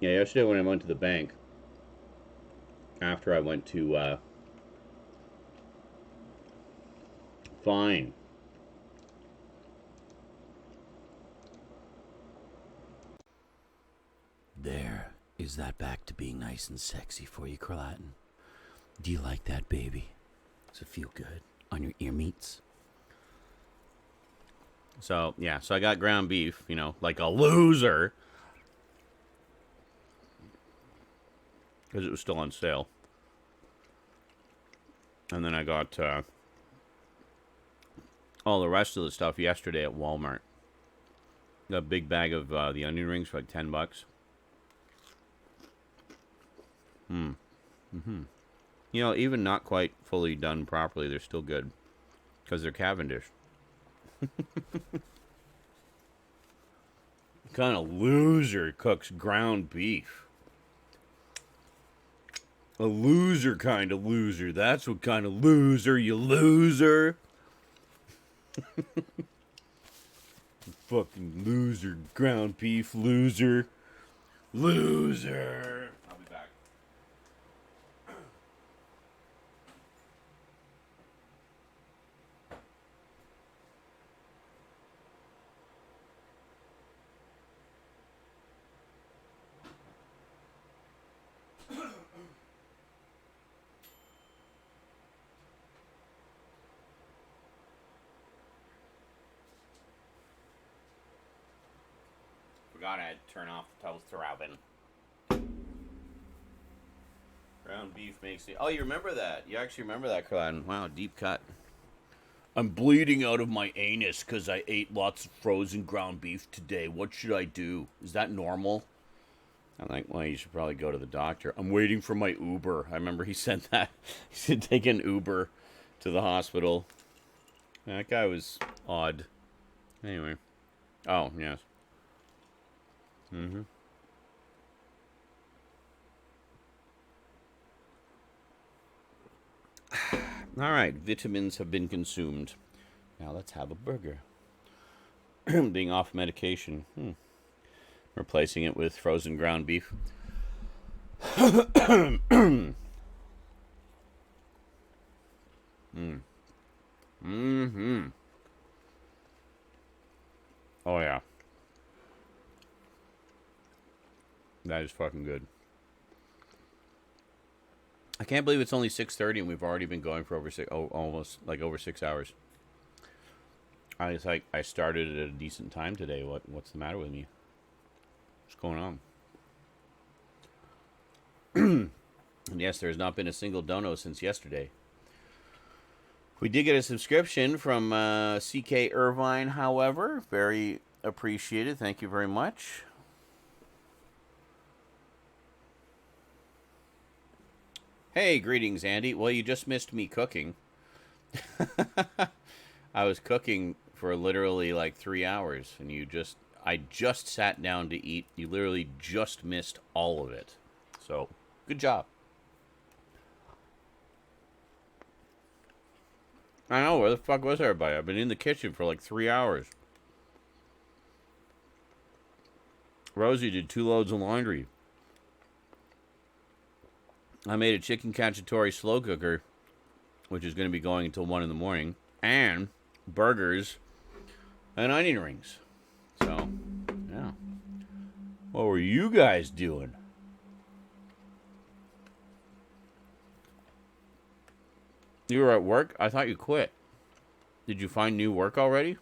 yesterday when I went to the bank, after I went to Fine. There. Is that back to being nice and sexy for you, Carlatin? Do you like that, baby? Does it feel good on your ear meats? So, yeah, so I got ground beef, you know, like a loser. Because it was still on sale. And then I got all the rest of the stuff yesterday at Walmart. Got a big bag of the onion rings for like $10. You know, even not quite fully done properly, they're still good. Because they're Cavendish. Kind of loser cooks ground beef. A loser kind of loser. That's what kind of loser, you loser. Fucking loser, ground beef loser. Loser. I'll be back. Forgot I had to turn off the toaster oven. Ground beef makes it. Oh, you remember that? You actually remember that, Carlin? Wow, deep cut. I'm bleeding out of my anus because I ate lots of frozen ground beef today. What should I do? Is that normal? I'm like, well, you should probably go to the doctor. I'm waiting for my Uber. I remember he said that. He said take an Uber to the hospital. That guy was odd. Anyway. Oh, yes. Mm-hmm. All right, vitamins have been consumed. Now let's have a burger. Being off medication. Replacing it with frozen ground beef. Mm-hmm. Oh, yeah. That is fucking good. I can't believe it's only 6:30 and we've already been going for almost like over 6 hours. I was like, I started at a decent time today. What's the matter with me? What's going on? And yes, there has not been a single dono since yesterday. We did get a subscription from CK Irvine, however. Very appreciated. Thank you very much. Hey, greetings, Andy. Well, you just missed me cooking. I was cooking for literally like 3 hours, and I just sat down to eat. You literally just missed all of it. So, good job. I know, where the fuck was everybody? I've been in the kitchen for like 3 hours. Rosie did 2 loads of laundry. I made a chicken cacciatore slow cooker, which is going to be going until 1 in the morning, and burgers and onion rings. So, yeah. What were you guys doing? You were at work? I thought you quit. Did you find new work already?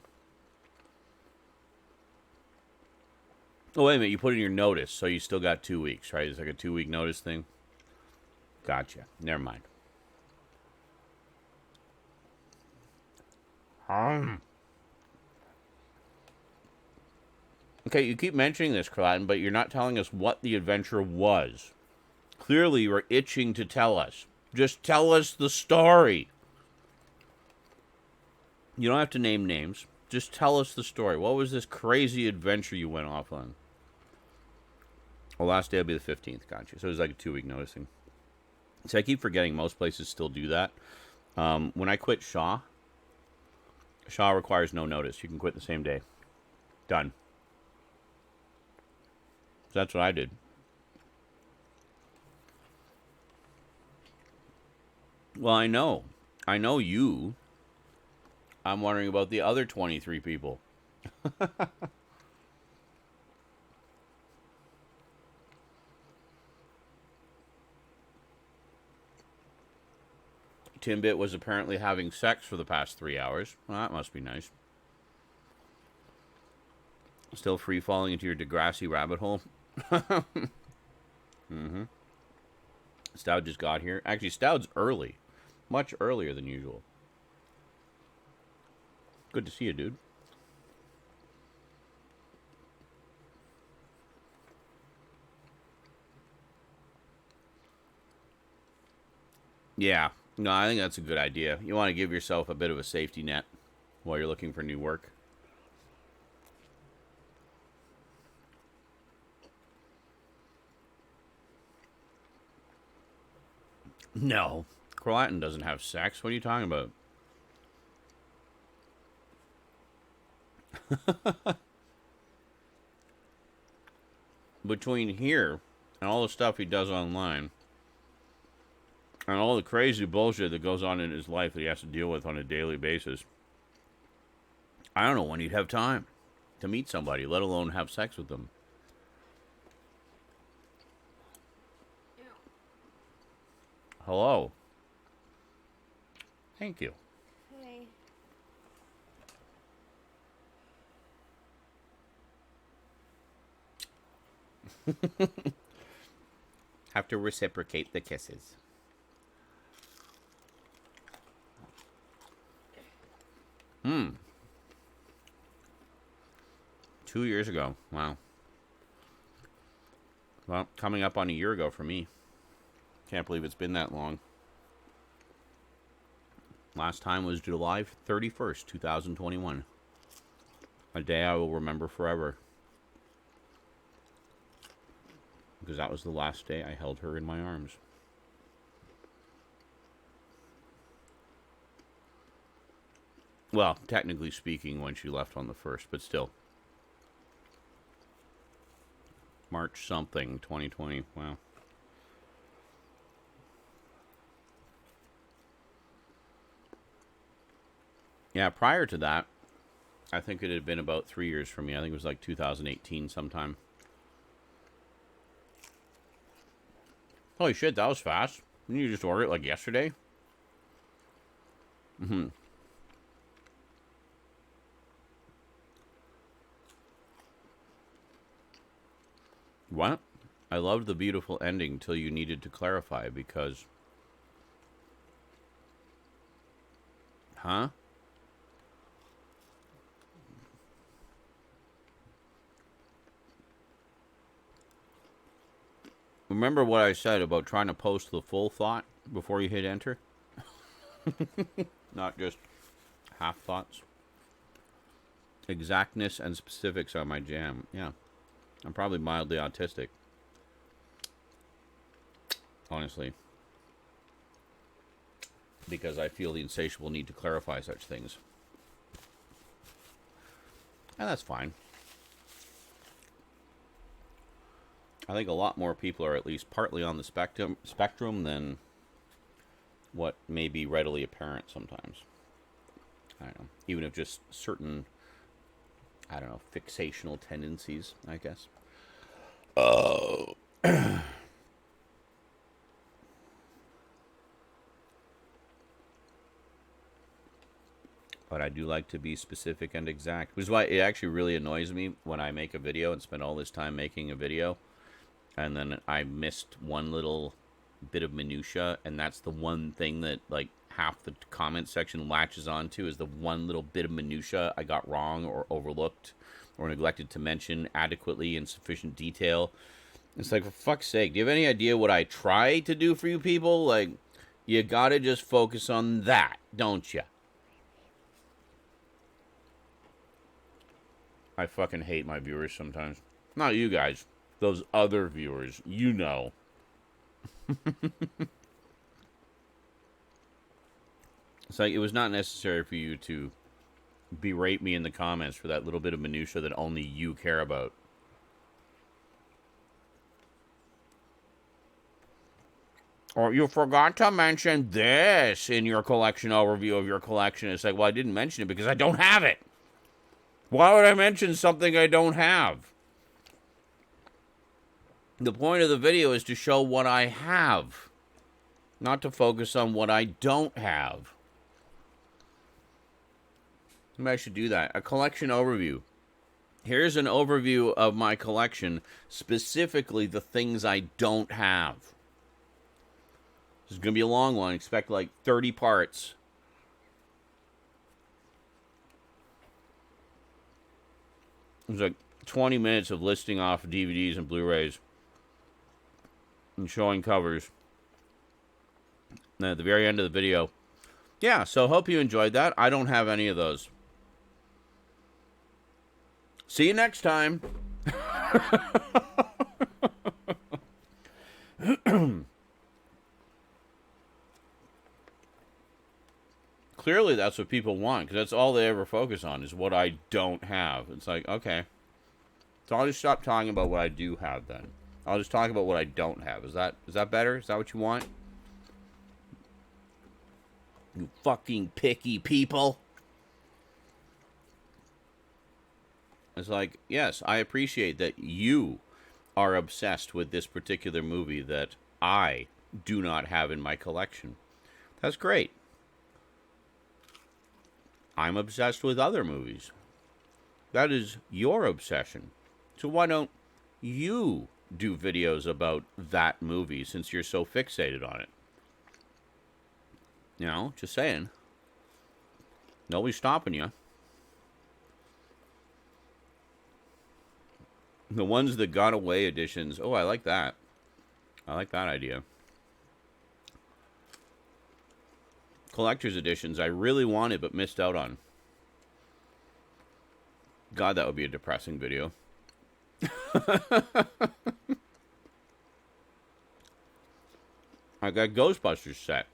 Oh, wait a minute. You put in your notice, so you still got 2 weeks, right? It's like a 2-week notice thing. Gotcha. Never mind. Okay, you keep mentioning this, Clayton, but you're not telling us what the adventure was. Clearly, you were itching to tell us. Just tell us the story. You don't have to name names. Just tell us the story. What was this crazy adventure you went off on? Well, last day will be the 15th, gotcha. So it was like a 2-week noticing. So I keep forgetting most places still do that. When I quit Shaw requires no notice. You can quit the same day. Done. So that's what I did. Well, I know. I know you. I'm wondering about the other 23 people. Timbit was apparently having sex for the past 3 hours. Well, that must be nice. Still free falling into your Degrassi rabbit hole. Mm-hmm. Stout just got here. Actually, Stout's early. Much earlier than usual. Good to see you, dude. Yeah. No, I think that's a good idea. You want to give yourself a bit of a safety net while you're looking for new work. No. Croatan doesn't have sex. What are you talking about? Between here and all the stuff he does online and all the crazy bullshit that goes on in his life that he has to deal with on a daily basis, I don't know when he'd have time to meet somebody, let alone have sex with them. Hello. Thank you. Hey. Have to reciprocate the kisses. 2 years ago. Wow. Well, coming up on a year ago for me. Can't believe it's been that long. Last time was July 31st, 2021. A day I will remember forever. Because that was the last day I held her in my arms. Well, technically speaking, when she left on the 1st, but still. March something, 2020. Wow. Yeah, prior to that, I think it had been about 3 years for me. I think it was like 2018 sometime. Holy shit, that was fast. Didn't you just order it like yesterday? Mm-hmm. What? I loved the beautiful ending till you needed to clarify because... Huh? Remember what I said about trying to post the full thought before you hit enter? Not just half thoughts. Exactness and specifics are my jam. Yeah. I'm probably mildly autistic. Honestly. Because I feel the insatiable need to clarify such things. And that's fine. I think a lot more people are at least partly on the spectrum than what may be readily apparent sometimes. I don't know. Even if just certain, I don't know, fixational tendencies, I guess. Oh. But I do like to be specific and exact, which is why it actually really annoys me when I make a video and spend all this time making a video, and then I missed one little bit of minutia, and that's the one thing that like half the comment section latches onto is the one little bit of minutia I got wrong or overlooked or neglected to mention adequately in sufficient detail. It's like, for fuck's sake, do you have any idea what I try to do for you people? Like, you gotta just focus on that, don't you? I fucking hate my viewers sometimes. Not you guys. Those other viewers. You know. It's like, it was not necessary for you to berate me in the comments for that little bit of minutia that only you care about. Or you forgot to mention this in your collection overview of your collection. It's like, well, I didn't mention it because I don't have it. Why would I mention something I don't have? The point of the video is to show what I have, not to focus on what I don't have. Maybe I should do that. A collection overview. Here's an overview of my collection, specifically the things I don't have. This is going to be a long one. Expect like 30 parts. It's like 20 minutes of listing off DVDs and Blu-rays and showing covers. And at the very end of the video, yeah, so hope you enjoyed that. I don't have any of those. See you next time. Clearly, that's what people want, because that's all they ever focus on, is what I don't have. It's like, okay. So I'll just stop talking about what I do have, then. I'll just talk about what I don't have. Is that better? Is that what you want? You fucking picky people. It's like, yes, I appreciate that you are obsessed with this particular movie that I do not have in my collection. That's great. I'm obsessed with other movies. That is your obsession. So why don't you do videos about that movie since you're so fixated on it? You know, just saying. Nobody's stopping you. The ones that got away editions. Oh, I like that. I like that idea. Collector's editions I really wanted but missed out on. God, that would be a depressing video. I got Ghostbusters set.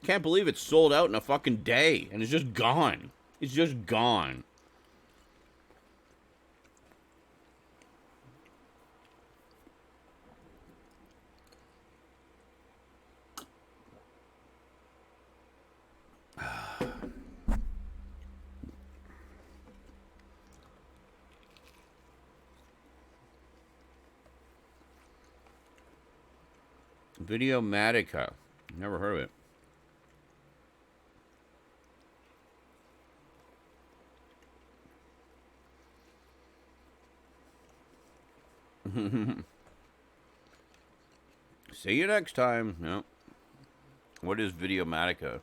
Can't believe it's sold out in a fucking day and it's just gone. It's just gone. Videomatica. Never heard of it. See you next time. No. What is Videomatica?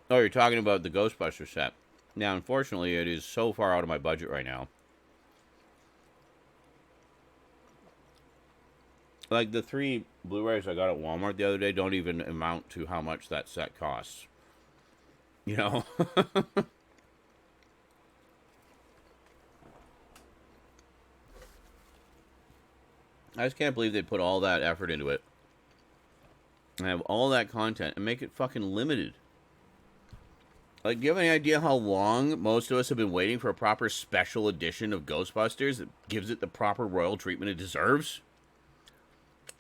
Oh, you're talking about the Ghostbuster set. Now, unfortunately, it is so far out of my budget right now. Like, the 3 Blu-rays I got at Walmart the other day don't even amount to how much that set costs. You know? I just can't believe they put all that effort into it. And have all that content and make it fucking limited. Like, do you have any idea how long most of us have been waiting for a proper special edition of Ghostbusters that gives it the proper royal treatment it deserves?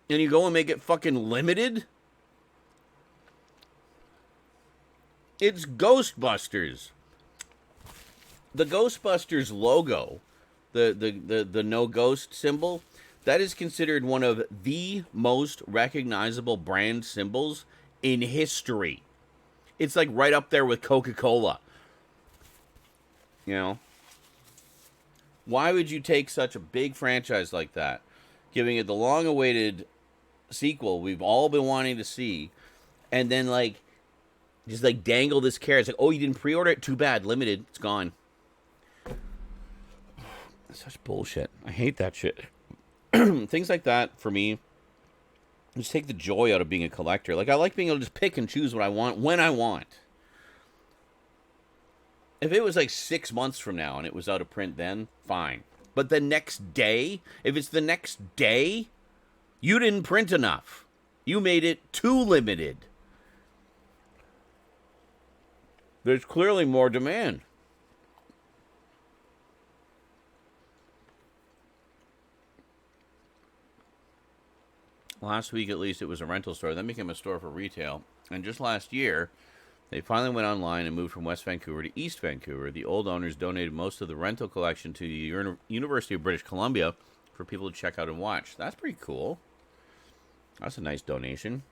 And you go and make it fucking limited? It's Ghostbusters. The Ghostbusters logo, the no ghost symbol, that is considered one of the most recognizable brand symbols in history. It's like right up there with Coca-Cola. You know? Why would you take such a big franchise like that, giving it the long-awaited sequel we've all been wanting to see, and then, like, just, like, dangle this carrot? It's like, oh, you didn't pre-order it? Too bad. Limited. It's gone. That's such bullshit. I hate that shit. Things like that, for me, just take the joy out of being a collector. Like, I like being able to just pick and choose what I want when I want. If it was like 6 months from now and it was out of print then, fine. But the next day, if it's the next day, you didn't print enough. You made it too limited. There's clearly more demand. Last week, at least, it was a rental store. Then became a store for retail. And just last year, they finally went online and moved from West Vancouver to East Vancouver. The old owners donated most of the rental collection to the University of British Columbia for people to check out and watch. That's pretty cool. That's a nice donation.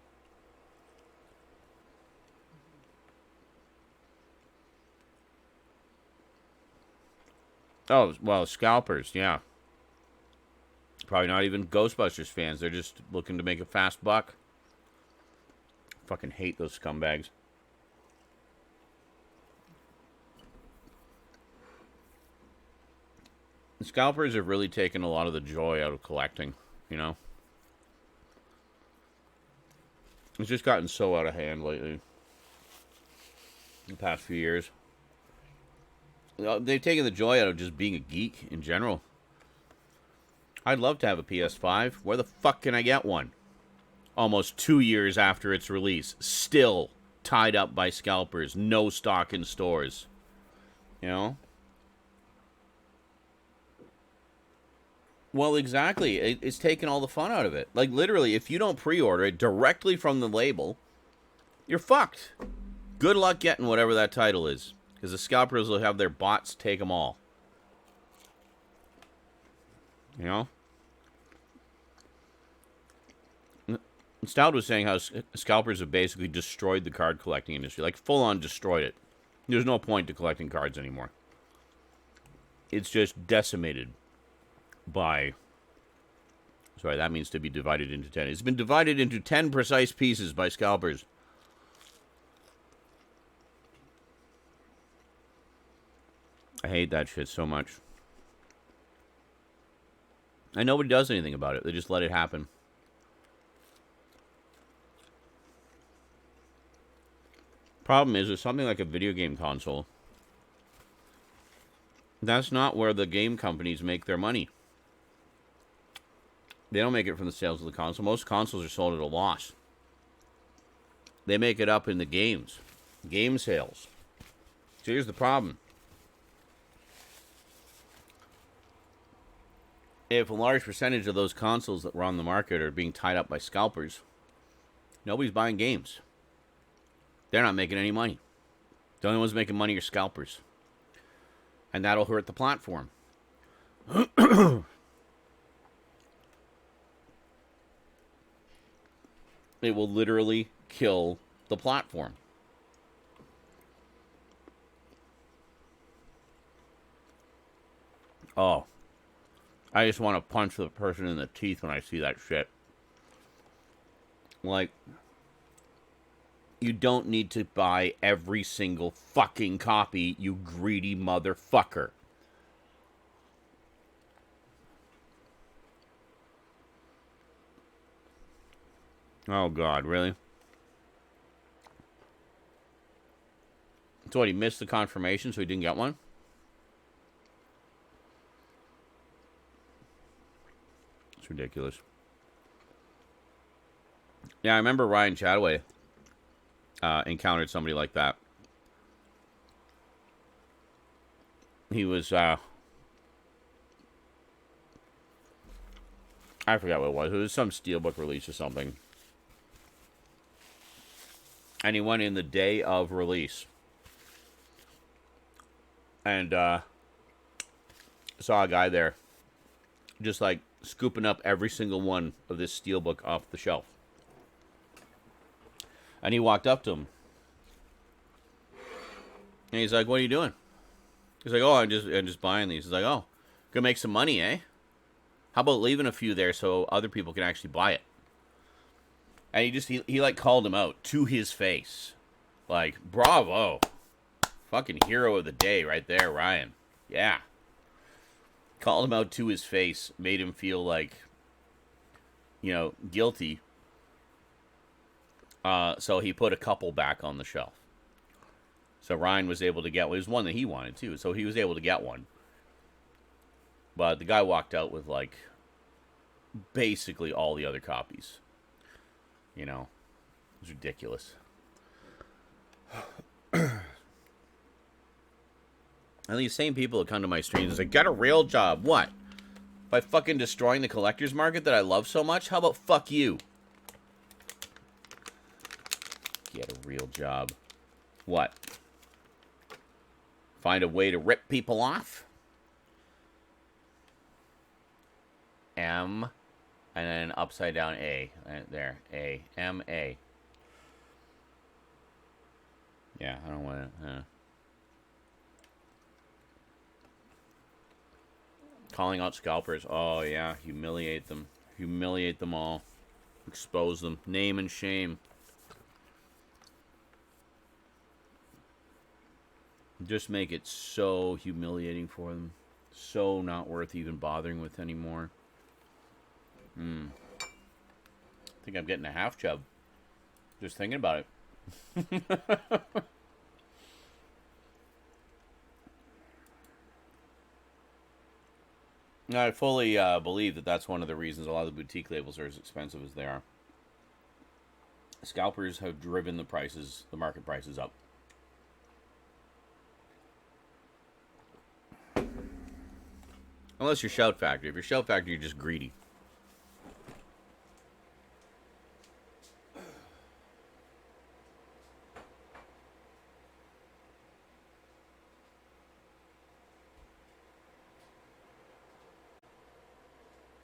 Oh, well, scalpers, yeah. Probably not even Ghostbusters fans. They're just looking to make a fast buck. Fucking hate those scumbags. The scalpers have really taken a lot of the joy out of collecting, you know? It's just gotten so out of hand lately. The past few years. They've taken the joy out of just being a geek in general. I'd love to have a PS5. Where the fuck can I get one? Almost 2 years after its release. Still tied up by scalpers. No stock in stores. You know? Well, exactly. It's taken all the fun out of it. Like, literally, if you don't pre-order it directly from the label, you're fucked. Good luck getting whatever that title is. Because the scalpers will have their bots take them all. You know? Stout was saying how scalpers have basically destroyed the card collecting industry. Like, full-on destroyed it. There's no point to collecting cards anymore. It's just decimated by... Sorry, that means to be divided into 10. It's been divided into 10 precise pieces by scalpers. I hate that shit so much. And nobody does anything about it. They just let it happen. Problem is, with something like a video game console, that's not where the game companies make their money. They don't make it from the sales of the console. Most consoles are sold at a loss. They make it up in the games. Game sales. So here's the problem. If a large percentage of those consoles that were on the market are being tied up by scalpers, nobody's buying games. They're not making any money. The only ones making money are scalpers. And that'll hurt the platform. It will literally kill the platform. Oh. I just want to punch the person in the teeth when I see that shit. Like, you don't need to buy every single fucking copy, you greedy motherfucker. Oh, God, really? So what, he missed the confirmation, so he didn't get one? It's ridiculous. Yeah, I remember Ryan Chadway encountered somebody like that. He was, I forgot what it was. It was some Steelbook release or something. And he went in the day of release. And saw a guy there just like scooping up every single one of this Steelbook off the shelf. And he walked up to him. And he's like, "What are you doing?" He's like, "Oh, I'm just buying these." He's like, "Oh, gonna make some money, eh? How about leaving a few there so other people can actually buy it?" And he like called him out to his face. Like, bravo. Fucking hero of the day right there, Ryan. Yeah. Called him out to his face. Made him feel like, guilty. So he put a couple back on the shelf. So Ryan was able to get one. It was one that he wanted, too. So he was able to get one. But the guy walked out with, like, basically all the other copies. It was ridiculous. And these same people that come to my streams and say, "Get a real job." What? By fucking destroying the collector's market that I love so much? How about fuck you? Get a real job. What? Find a way to rip people off? M, and then an upside down A. There. A. M, A. Yeah, I don't want to... Calling out scalpers. Oh, yeah. Humiliate them. Humiliate them all. Expose them. Name and shame. Just make it so humiliating for them. So not worth even bothering with anymore. I think I'm getting a half chub. Just thinking about it. I fully believe that that's one of the reasons a lot of the boutique labels are as expensive as they are. Scalpers have driven the market prices up. Unless you're Shout Factory. If you're Shout Factory, you're just greedy.